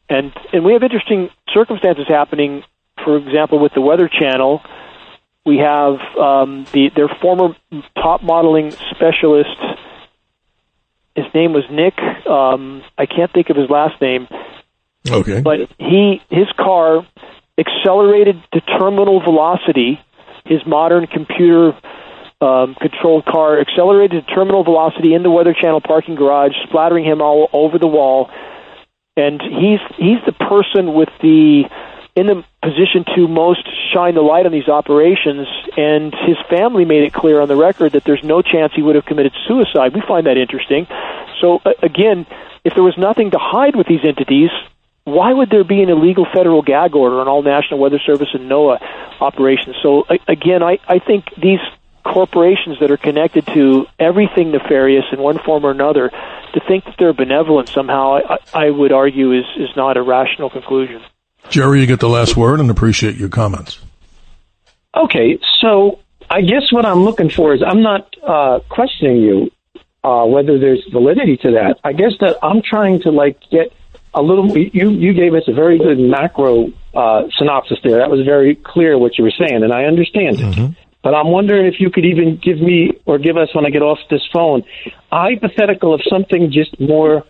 And we have interesting circumstances happening. For example, with the Weather Channel, we have their former top modeling specialist. His name was Nick. I can't think of his last name. Okay. But his car accelerated to terminal velocity. His modern computer controlled car accelerated to terminal velocity in the Weather Channel parking garage, splattering him all over the wall. And he's the person in the position to most shine the light on these operations, and his family made it clear on the record that there's no chance he would have committed suicide. We find that interesting. So, again, if there was nothing to hide with these entities, why would there be an illegal federal gag order on all National Weather Service and NOAA operations? So, again, I think these corporations that are connected to everything nefarious in one form or another, to think that they're benevolent somehow, I would argue is not a rational conclusion. Jerry, you get the last word, and appreciate your comments. Okay, so I guess what I'm looking for is I'm not questioning you whether there's validity to that. I guess that I'm trying to get a little. You gave us a very good macro synopsis there. That was very clear what you were saying, and I understand it. Mm-hmm. But I'm wondering if you could even give me or give us, when I get off this phone, a hypothetical of something just more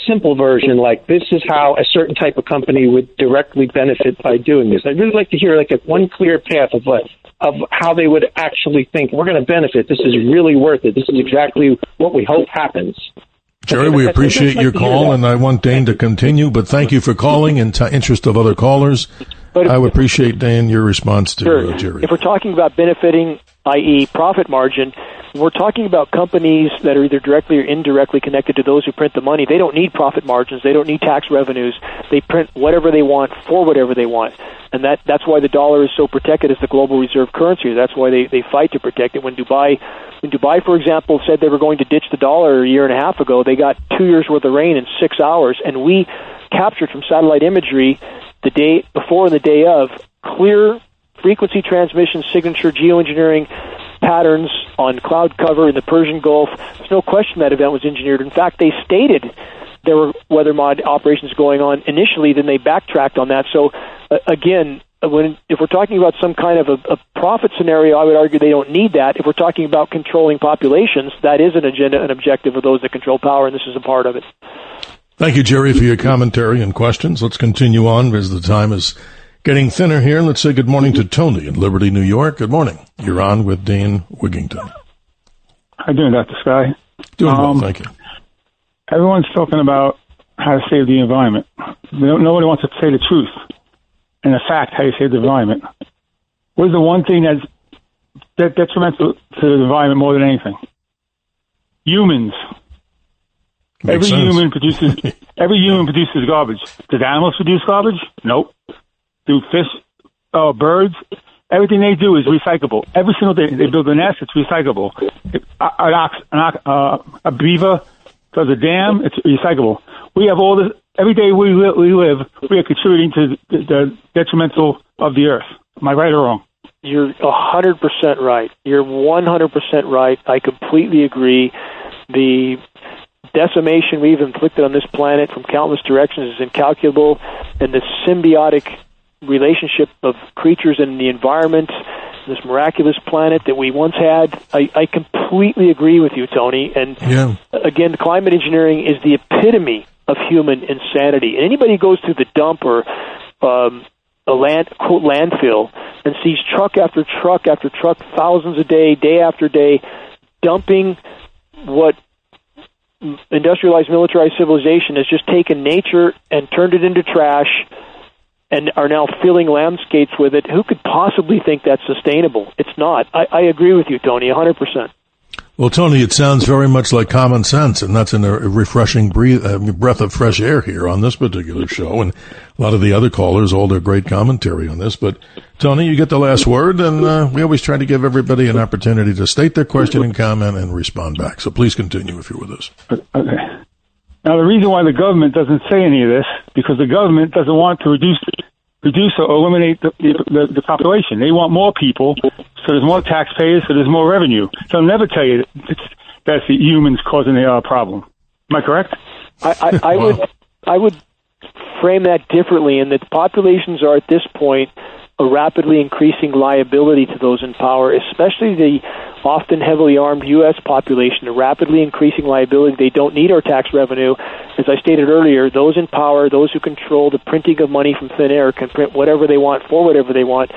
simple version, like this is how a certain type of company would directly benefit by doing this. I'd really like to hear one clear path of how they would actually think we're going to benefit. This is really worth it. This is exactly what we hope happens. Jerry, we appreciate your call, and I want Dane to continue, but thank you for calling in interest of other callers. But I would appreciate, Dane, your response to Jerry. If we're talking about benefiting, i.e. profit margin, we're talking about companies that are either directly or indirectly connected to those who print the money. They don't need profit margins. They don't need tax revenues. They print whatever they want for whatever they want. And that's why the dollar is so protected as the global reserve currency. That's why they fight to protect it. When Dubai, for example, said they were going to ditch the dollar a year and a half ago, they got 2 years' worth of rain in 6 hours. And we captured from satellite imagery the day before and the day of clear frequency transmission signature geoengineering patterns on cloud cover in the Persian Gulf. There's no question that event was engineered. In fact, they stated there were weather mod operations going on initially, then they backtracked on that. So, again, if we're talking about some kind of a profit scenario, I would argue they don't need that. If we're talking about controlling populations, that is an agenda, an objective of those that control power, and this is a part of it. Thank you, Jerry, for your commentary and questions. Let's continue on as the time is getting thinner here. Let's say good morning to Tony in Liberty, New York. Good morning. You're on with Dane Wigington. How you doing, Dr. Sky? Doing well, thank you. Everyone's talking about how to save the environment. Nobody wants to say the truth and the fact how you save the environment. What is the one thing that's detrimental to the environment more than anything? Humans. Every human produces garbage. Does animals produce garbage? Nope. Do fish, birds? Everything they do is recyclable. Every single day they build a nest, it's recyclable. A beaver does a dam, it's recyclable. We have all this. Every day we live, we are contributing to the detrimental of the earth. Am I right or wrong? You're 100% right. You're 100% right. I completely agree. The decimation we've inflicted on this planet from countless directions is incalculable, and the symbiotic relationship of creatures in the environment, this miraculous planet that we once had, I completely agree with you, Tony. And again, climate engineering is the epitome of human insanity. And anybody who goes through the dump or a landfill and sees truck after truck after truck, thousands a day after day, dumping what industrialized, militarized civilization has just taken nature and turned it into trash and are now filling landscapes with it. Who could possibly think that's sustainable? It's not. I agree with you, Tony, 100%. Well, Tony, it sounds very much like common sense, and that's a refreshing breath of fresh air here on this particular show, and a lot of the other callers, all their great commentary on this. But, Tony, you get the last word, and we always try to give everybody an opportunity to state their question and comment and respond back. So please continue if you're with us. Okay. Now, the reason why the government doesn't say any of this, because the government doesn't want to reduce or eliminate the population. They want more people, so there's more taxpayers, so there's more revenue. They'll never tell you that's the humans causing the problem. Am I correct? I would frame that differently, in that populations are at this point a rapidly increasing liability to those in power, especially the often heavily armed U.S. population, a rapidly increasing liability. They don't need our tax revenue. As I stated earlier, those in power, those who control the printing of money from thin air, can print whatever they want for whatever they want.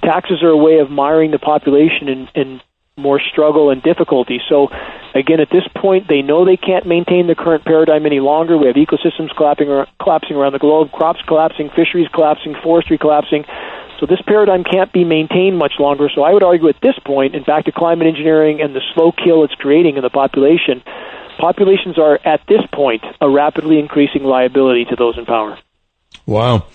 Taxes are a way of miring the population and more struggle and difficulty. So, again, at this point, they know they can't maintain the current paradigm any longer. We have ecosystems collapsing around the globe, crops collapsing, fisheries collapsing, forestry collapsing. So this paradigm can't be maintained much longer. So I would argue at this point, and back to climate engineering and the slow kill it's creating in the population, populations are, at this point, a rapidly increasing liability to those in power. Wow.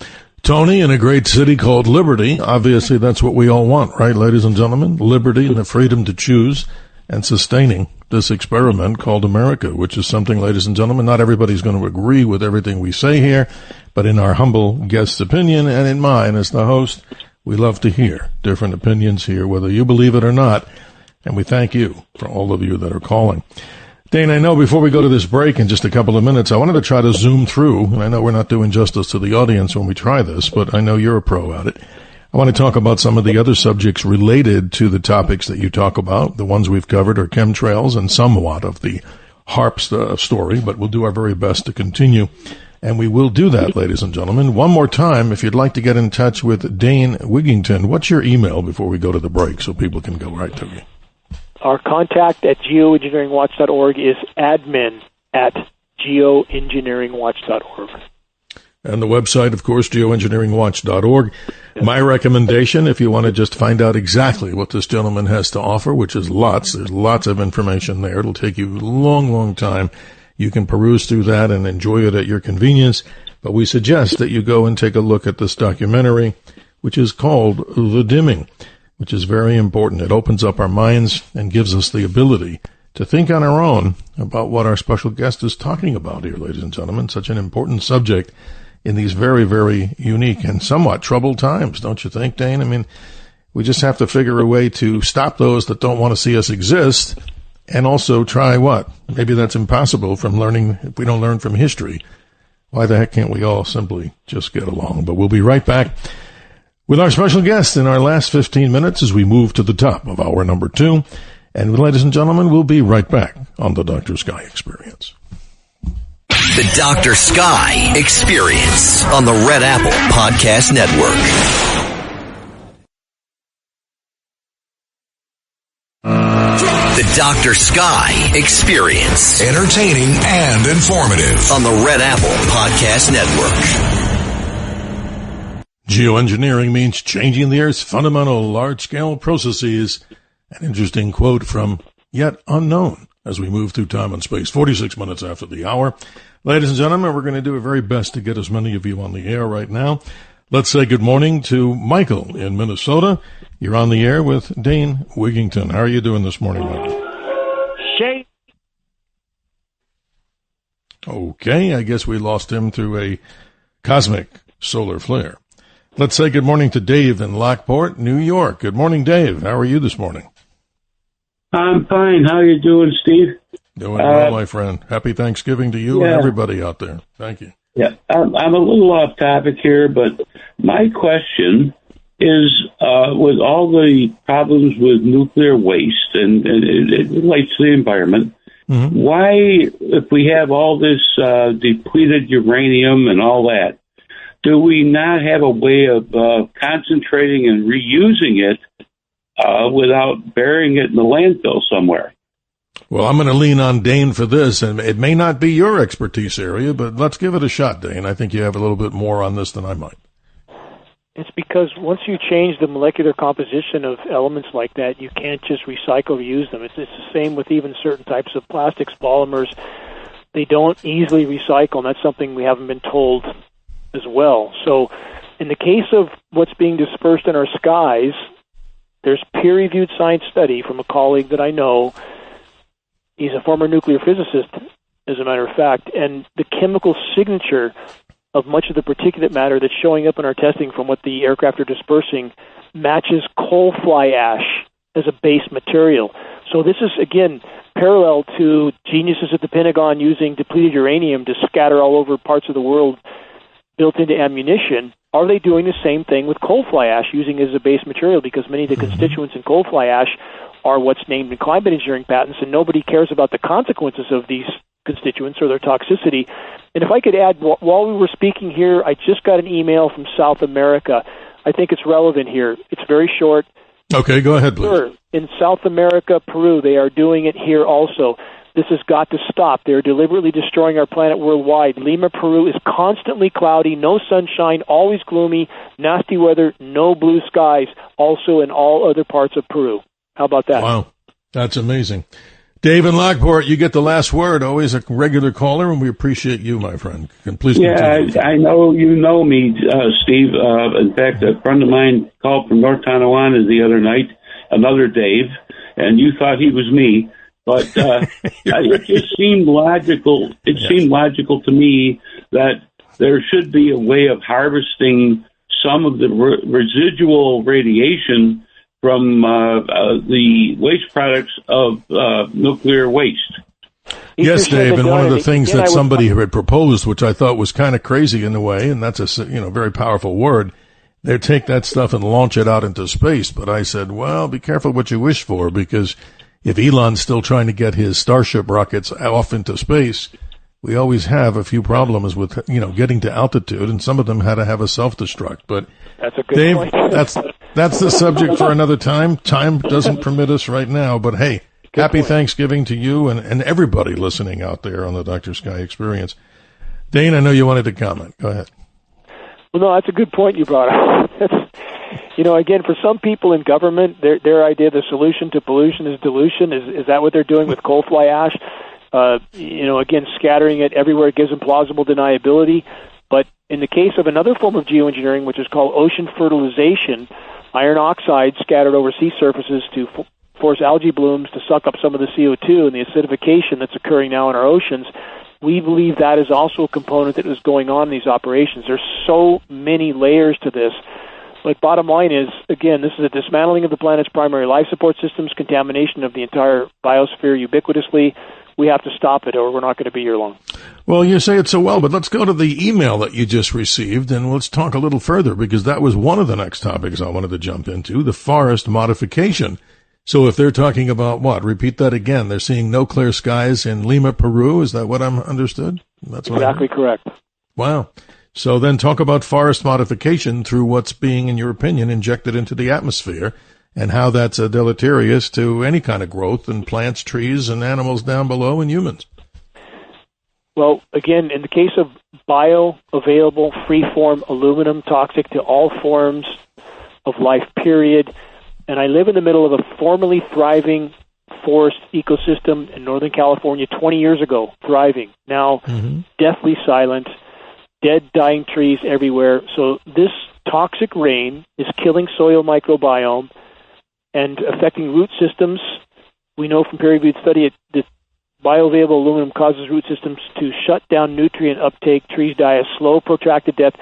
Tony, in a great city called Liberty, obviously that's what we all want, right, ladies and gentlemen? Liberty and the freedom to choose and sustaining this experiment called America, which is something, ladies and gentlemen, not everybody's going to agree with everything we say here, but in our humble guest's opinion and in mine as the host, we love to hear different opinions here, whether you believe it or not, and we thank you for all of you that are calling. Dane, I know before we go to this break in just a couple of minutes, I wanted to try to zoom through, and I know we're not doing justice to the audience when we try this, but I know you're a pro at it. I want to talk about some of the other subjects related to the topics that you talk about. The ones we've covered are chemtrails and somewhat of the HAARP story, but we'll do our very best to continue. And we will do that, ladies and gentlemen. One more time, if you'd like to get in touch with Dane Wigington, what's your email before we go to the break so people can go right to you? Our contact at geoengineeringwatch.org is admin@geoengineeringwatch.org. And the website, of course, geoengineeringwatch.org. My recommendation, if you want to just find out exactly what this gentleman has to offer, which is lots, there's lots of information there. It'll take you a long, long time. You can peruse through that and enjoy it at your convenience. But we suggest that you go and take a look at this documentary, which is called The Dimming, which is very important. It opens up our minds and gives us the ability to think on our own about what our special guest is talking about here, ladies and gentlemen. Such an important subject in these very, very unique and somewhat troubled times, don't you think, Dane? I mean, we just have to figure a way to stop those that don't want to see us exist and also try what? Maybe that's impossible from learning. If we don't learn from history, why the heck can't we all simply just get along? But we'll be right back with our special guest in our last 15 minutes as we move to the top of hour number 2. And ladies and gentlemen, we'll be right back on the Dr. Sky Experience. The Dr. Sky Experience on the Red Apple Podcast Network. The Dr. Sky Experience. Entertaining and informative. On the Red Apple Podcast Network. Geoengineering means changing the Earth's fundamental large-scale processes. An interesting quote from Yet Unknown as we move through time and space, 46 minutes after the hour. Ladies and gentlemen, we're going to do our very best to get as many of you on the air right now. Let's say good morning to Michael in Minnesota. You're on the air with Dane Wigington. How are you doing this morning, Michael? Shane. Okay, I guess we lost him through a cosmic solar flare. Let's say good morning to Dave in Lockport, New York. Good morning, Dave. How are you this morning? I'm fine. How are you doing, Steve? Doing well, my friend. Happy Thanksgiving to you and everybody out there. Thank you. Yeah, I'm a little off topic here, but my question is, with all the problems with nuclear waste, and it relates to the environment, why, if we have all this depleted uranium and all that, do we not have a way of concentrating and reusing it without burying it in the landfill somewhere? Well, I'm going to lean on Dane for this, and it may not be your expertise area, but let's give it a shot, Dane. I think you have a little bit more on this than I might. It's because once you change the molecular composition of elements like that, you can't just recycle or use them. It's the same with even certain types of plastics, polymers. They don't easily recycle, and that's something we haven't been told as well. So in the case of what's being dispersed in our skies, there's peer-reviewed science study from a colleague that I know. He's a former nuclear physicist, as a matter of fact, and the chemical signature of much of the particulate matter that's showing up in our testing from what the aircraft are dispersing matches coal fly ash as a base material. So this is, again, parallel to geniuses at the Pentagon using depleted uranium to scatter all over parts of the world built into ammunition. Are they doing the same thing with coal fly ash, using it as a base material? Because many of the constituents in coal fly ash are what's named in climate engineering patents, and nobody cares about the consequences of these constituents or their toxicity. And if I could add, while we were speaking here, I just got an email from South America. I think it's relevant here. It's very short. Okay, go ahead, please. Sure. in South America, Peru. They are doing it here also. This has got to stop. They're deliberately destroying our planet worldwide. Lima, Peru is constantly cloudy, no sunshine, always gloomy, nasty weather, no blue skies, also in all other parts of Peru. How about that? Wow, that's amazing. Dave in Lockport, you get the last word. Always a regular caller, and we appreciate you, my friend. Please continue. Yeah, I know you know me, Steve. In fact, a friend of mine called from North Tonawanda the other night, another Dave, and you thought he was me. But it just seemed logical. It seemed logical to me that there should be a way of harvesting some of the residual radiation from the waste products of nuclear waste. Yes, Dave, and one of the things that somebody had proposed, which I thought was kind of crazy in a way, and that's a very powerful word, they take that stuff and launch it out into space. But I said, well, be careful what you wish for, because if Elon's still trying to get his Starship rockets off into space, we always have a few problems with, getting to altitude, and some of them had to have a self-destruct. But that's a good Dave, point. that's the subject for another time. Time doesn't permit us right now, but hey, happy Thanksgiving to you and everybody listening out there on the Dr. Sky Experience. Dane, I know you wanted to comment. Go ahead. Well, no, that's a good point you brought up. Again, for some people in government, their idea the solution to pollution is dilution. Is that what they're doing with coal fly ash? Again, scattering it everywhere gives them plausible deniability. But in the case of another form of geoengineering, which is called ocean fertilization, iron oxide scattered over sea surfaces to force algae blooms to suck up some of the CO2 and the acidification that's occurring now in our oceans, we believe that is also a component that is going on in these operations. There's so many layers to this. But bottom line is, again, this is a dismantling of the planet's primary life support systems, contamination of the entire biosphere ubiquitously. We have to stop it, or we're not going to be here long. Well, you say it so well, but let's go to the email that you just received, and let's talk a little further, because that was one of the next topics I wanted to jump into, the forest modification. So if they're talking about what? Repeat that again. They're seeing no clear skies in Lima, Peru. Is that what I'm understood? That's what exactly correct. Wow. So then talk about forest modification through what's being, in your opinion, injected into the atmosphere, and how that's deleterious to any kind of growth in plants, trees, and animals down below, and humans. Well, again, in the case of bioavailable, free-form aluminum, toxic to all forms of life, period. And I live in the middle of a formerly thriving forest ecosystem in Northern California 20 years ago, thriving. Now, deathly silent, dead, dying trees everywhere. So this toxic rain is killing soil microbiome and affecting root systems. We know from peer-reviewed study that bioavailable aluminum causes root systems to shut down nutrient uptake. Trees die a slow, protracted death.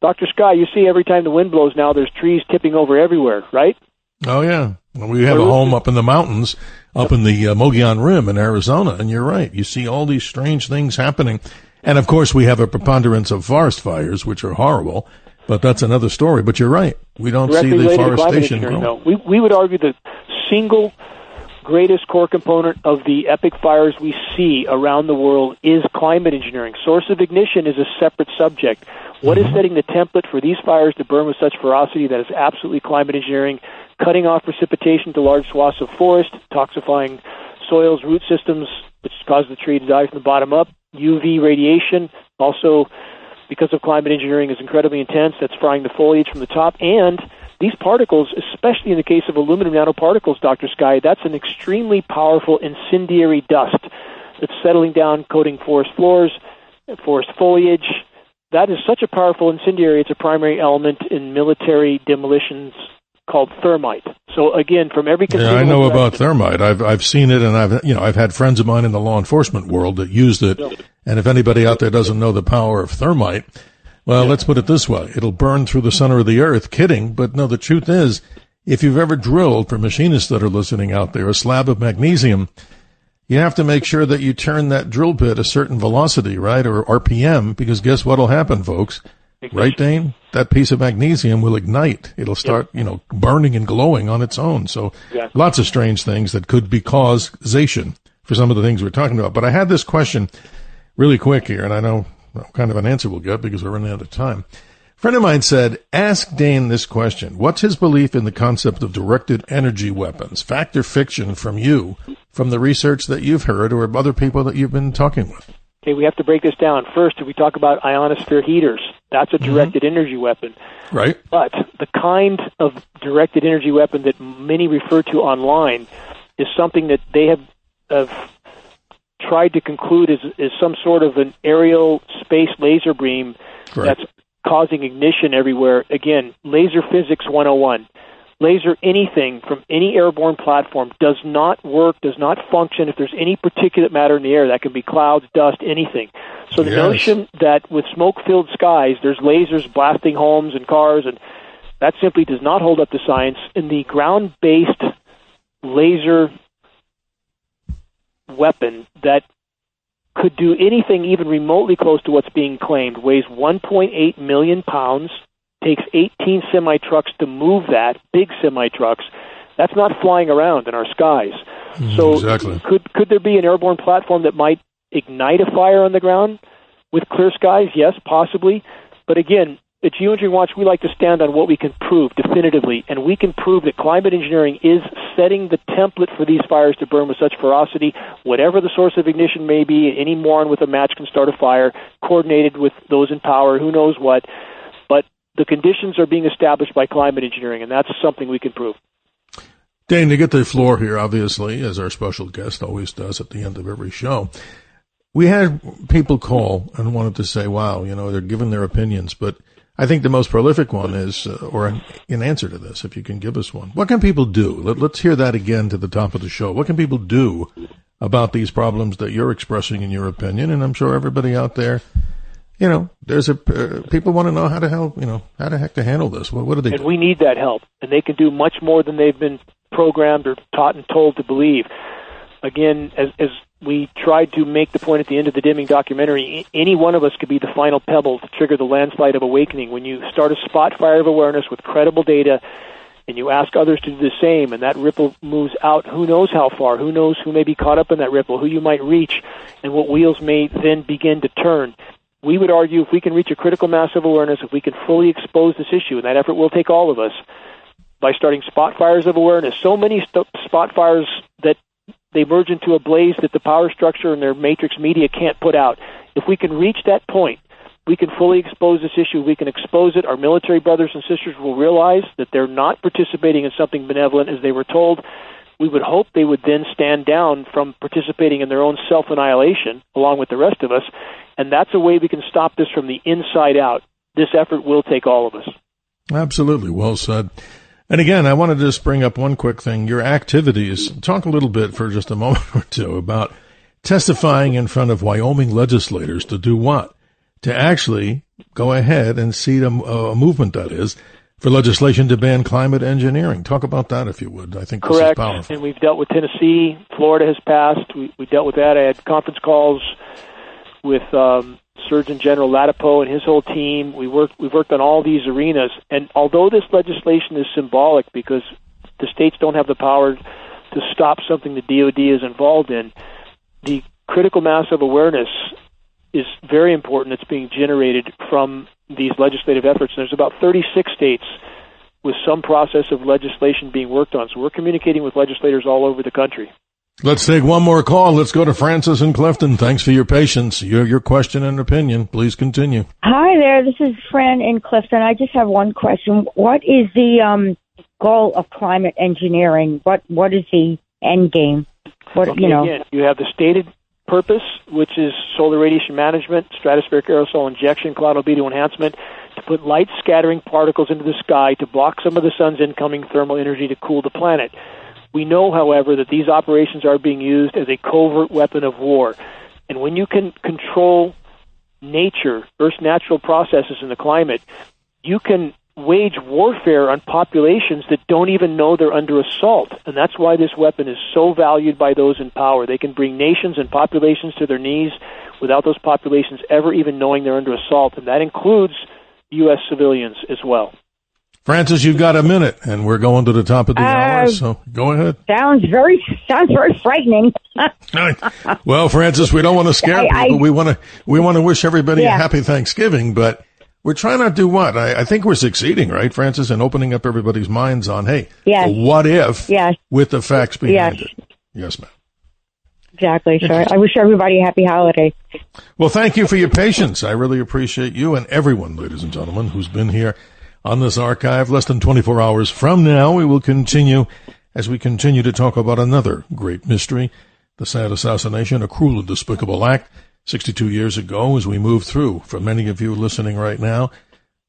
Dr. Sky, you see every time the wind blows now, there's trees tipping over everywhere, right? Oh, yeah. Well, we have a home up in the mountains, up in the Mogollon Rim in Arizona, and you're right. You see all these strange things happening. And, of course, we have a preponderance of forest fires, which are horrible, but that's another story. But you're right. We don't see the deforestation growing. We would argue the single greatest core component of the epic fires we see around the world is climate engineering. Source of ignition is a separate subject. What is setting the template for these fires to burn with such ferocity? That is absolutely climate engineering, cutting off precipitation to large swaths of forest, toxifying soils, root systems, which cause the tree to die from the bottom up. UV radiation, also because of climate engineering, is incredibly intense. That's frying the foliage from the top. And these particles, especially in the case of aluminum nanoparticles, Dr. Sky, that's an extremely powerful incendiary dust that's settling down, coating forest floors, forest foliage. That is such a powerful incendiary, it's a primary element in military demolitions called thermite. So again, from every conceivable I know about thermite. I've seen it, and I've had friends of mine in the law enforcement world that used it. And if anybody out there doesn't know the power of thermite, well, let's put it this way: it'll burn through the center of the earth. Kidding, but no. The truth is, if you've ever drilled, for machinists that are listening out there, a slab of magnesium, you have to make sure that you turn that drill bit a certain velocity, right, or RPM, because guess what'll happen, folks? Right, Dane? That piece of magnesium will ignite. It'll start, burning and glowing on its own. So lots of strange things that could be causation for some of the things we're talking about. But I had this question really quick here, and I know what kind of an answer we'll get because we're running out of time. friend of mine said, ask Dane this question. What's his belief in the concept of directed energy weapons? Fact or fiction from you, from the research that you've heard or other people that you've been talking with? Okay, we have to break this down. First, if we talk about ionosphere heaters, that's a directed energy weapon. Right. But the kind of directed energy weapon that many refer to online is something that they have tried to conclude is some sort of an aerial space laser beam that's causing ignition everywhere. Again, laser physics 101. Laser anything from any airborne platform does not work, does not function if there's any particulate matter in the air. That can be clouds, dust, anything. So the notion that with smoke-filled skies, there's lasers blasting homes and cars, and that simply does not hold up to science. In the ground-based laser weapon that could do anything even remotely close to what's being claimed, weighs 1.8 million pounds, takes 18 semi-trucks to move that, big semi-trucks. That's not flying around in our skies. So could there be an airborne platform that might ignite a fire on the ground with clear skies? Yes, possibly. But again, at Geoengineering Watch, we like to stand on what we can prove definitively, and we can prove that climate engineering is setting the template for these fires to burn with such ferocity. Whatever the source of ignition may be, any moron with a match can start a fire, coordinated with those in power, who knows what. But the conditions are being established by climate engineering, and that's something we can prove. Dane, to get the floor here, obviously, as our special guest always does at the end of every show, we had people call and wanted to say, wow, they're giving their opinions, but I think the most prolific one is, or in answer to this, if you can give us one, what can people do? Let's hear that again to the top of the show. What can people do about these problems that you're expressing in your opinion? And I'm sure everybody out there, there's people want to know how to help, how the heck to handle this. What do they do? And we need that help, and they can do much more than they've been programmed or taught and told to believe. Again, as we tried to make the point at the end of the Dimming documentary, any one of us could be the final pebble to trigger the landslide of awakening. When you start a spot fire of awareness with credible data and you ask others to do the same, and that ripple moves out, who knows how far, who knows who may be caught up in that ripple, who you might reach, and what wheels may then begin to turn. We would argue if we can reach a critical mass of awareness, if we can fully expose this issue, and that effort will take all of us, by starting spot fires of awareness. So many spot fires that they merge into a blaze that the power structure and their matrix media can't put out. If we can reach that point, we can fully expose this issue. We can expose it. Our military brothers and sisters will realize that they're not participating in something benevolent as they were told. We would hope they would then stand down from participating in their own self-annihilation along with the rest of us, and that's a way we can stop this from the inside out. This effort will take all of us. Absolutely. Well said. And again, I wanted to just bring up one quick thing. Your activities, talk a little bit for just a moment or two about testifying in front of Wyoming legislators to do what? To actually go ahead and see a movement, that is, for legislation to ban climate engineering. Talk about that, if you would. I think this is powerful. And we've dealt with Tennessee. Florida has passed. We dealt with that. I had conference calls with Surgeon General Latipo and his whole team. We've worked on all these arenas, and although this legislation is symbolic because the states don't have the power to stop something the DoD is involved in, the critical mass of awareness is very important. It's being generated from these legislative efforts. And there's about 36 states with some process of legislation being worked on. So we're communicating with legislators all over the country. Let's take one more call. Let's go to Francis in Clifton. Thanks for your patience. Your question and opinion. Please continue. Hi there. This is Fran in Clifton. I just have one question. What is the goal of climate engineering? What is the end game? Again, you have the stated purpose, which is solar radiation management, stratospheric aerosol injection, cloud albedo enhancement, to put light scattering particles into the sky to block some of the sun's incoming thermal energy to cool the planet. We know, however, that these operations are being used as a covert weapon of war. And when you can control nature, Earth's natural processes in the climate, you can wage warfare on populations that don't even know they're under assault. And that's why this weapon is so valued by those in power. They can bring nations and populations to their knees without those populations ever even knowing they're under assault. And that includes U.S. civilians as well. Francis, you've got a minute, and we're going to the top of the hour, so go ahead. Sounds very frightening. Well, Francis, we don't want to scare people. We want to wish everybody a happy Thanksgiving, but we're trying to do what? I think we're succeeding, right, Frances, in opening up everybody's minds on, hey, yes. what if yes. with the facts behind yes. it. Yes, ma'am. Exactly, sure. I wish everybody a happy holiday. Well, thank you for your patience. I really appreciate you and everyone, ladies and gentlemen, who's been here on this archive. Less than 24 hours from now, we will continue as we continue to talk about another great mystery, the sad assassination, a cruel and despicable act 62 years ago, as we move through, for many of you listening right now,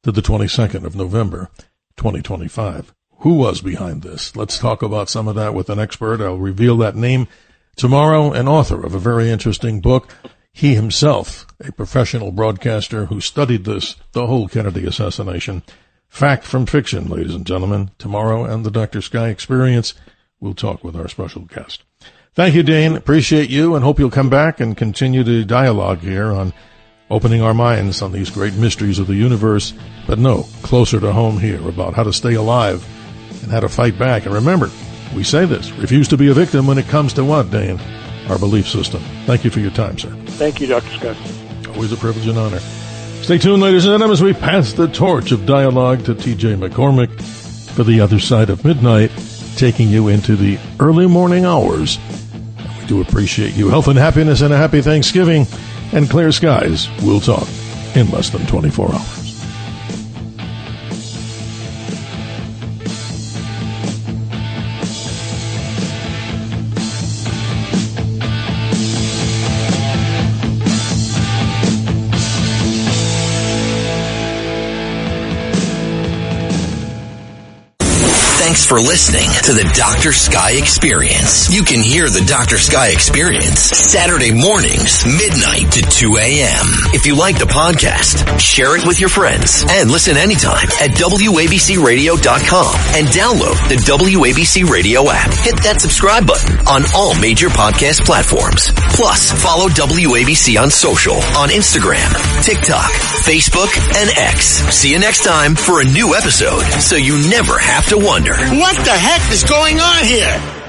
to the 22nd of November, 2025. Who was behind this? Let's talk about some of that with an expert. I'll reveal that name tomorrow, an author of a very interesting book. He himself, a professional broadcaster who studied this, the whole Kennedy assassination. Fact from fiction, ladies and gentlemen. Tomorrow and the Dr. Sky Experience, we'll talk with our special guest. Thank you, Dane. Appreciate you, and hope you'll come back and continue the dialogue here on opening our minds on these great mysteries of the universe, but no, closer to home here about how to stay alive and how to fight back. And remember, we say this, refuse to be a victim when it comes to what, Dane? Our belief system. Thank you for your time, sir. Thank you, Dr. Scott. Always a privilege and honor. Stay tuned, ladies and gentlemen, as we pass the torch of dialogue to T.J. McCormick for The Other Side of Midnight, taking you into the early morning hours. And we do appreciate you. Health and happiness and a happy Thanksgiving and clear skies. We'll talk in less than 24 hours. Thanks for listening to the Dr. Sky Experience. You can hear the Dr. Sky Experience Saturday mornings, midnight to 2 a.m. If you like the podcast, share it with your friends and listen anytime at WABCRadio.com and download the WABC Radio app. Hit that subscribe button on all major podcast platforms. Plus, follow WABC on social, on Instagram, TikTok, Facebook, and X. See you next time for a new episode, so you never have to wonder, what the heck is going on here?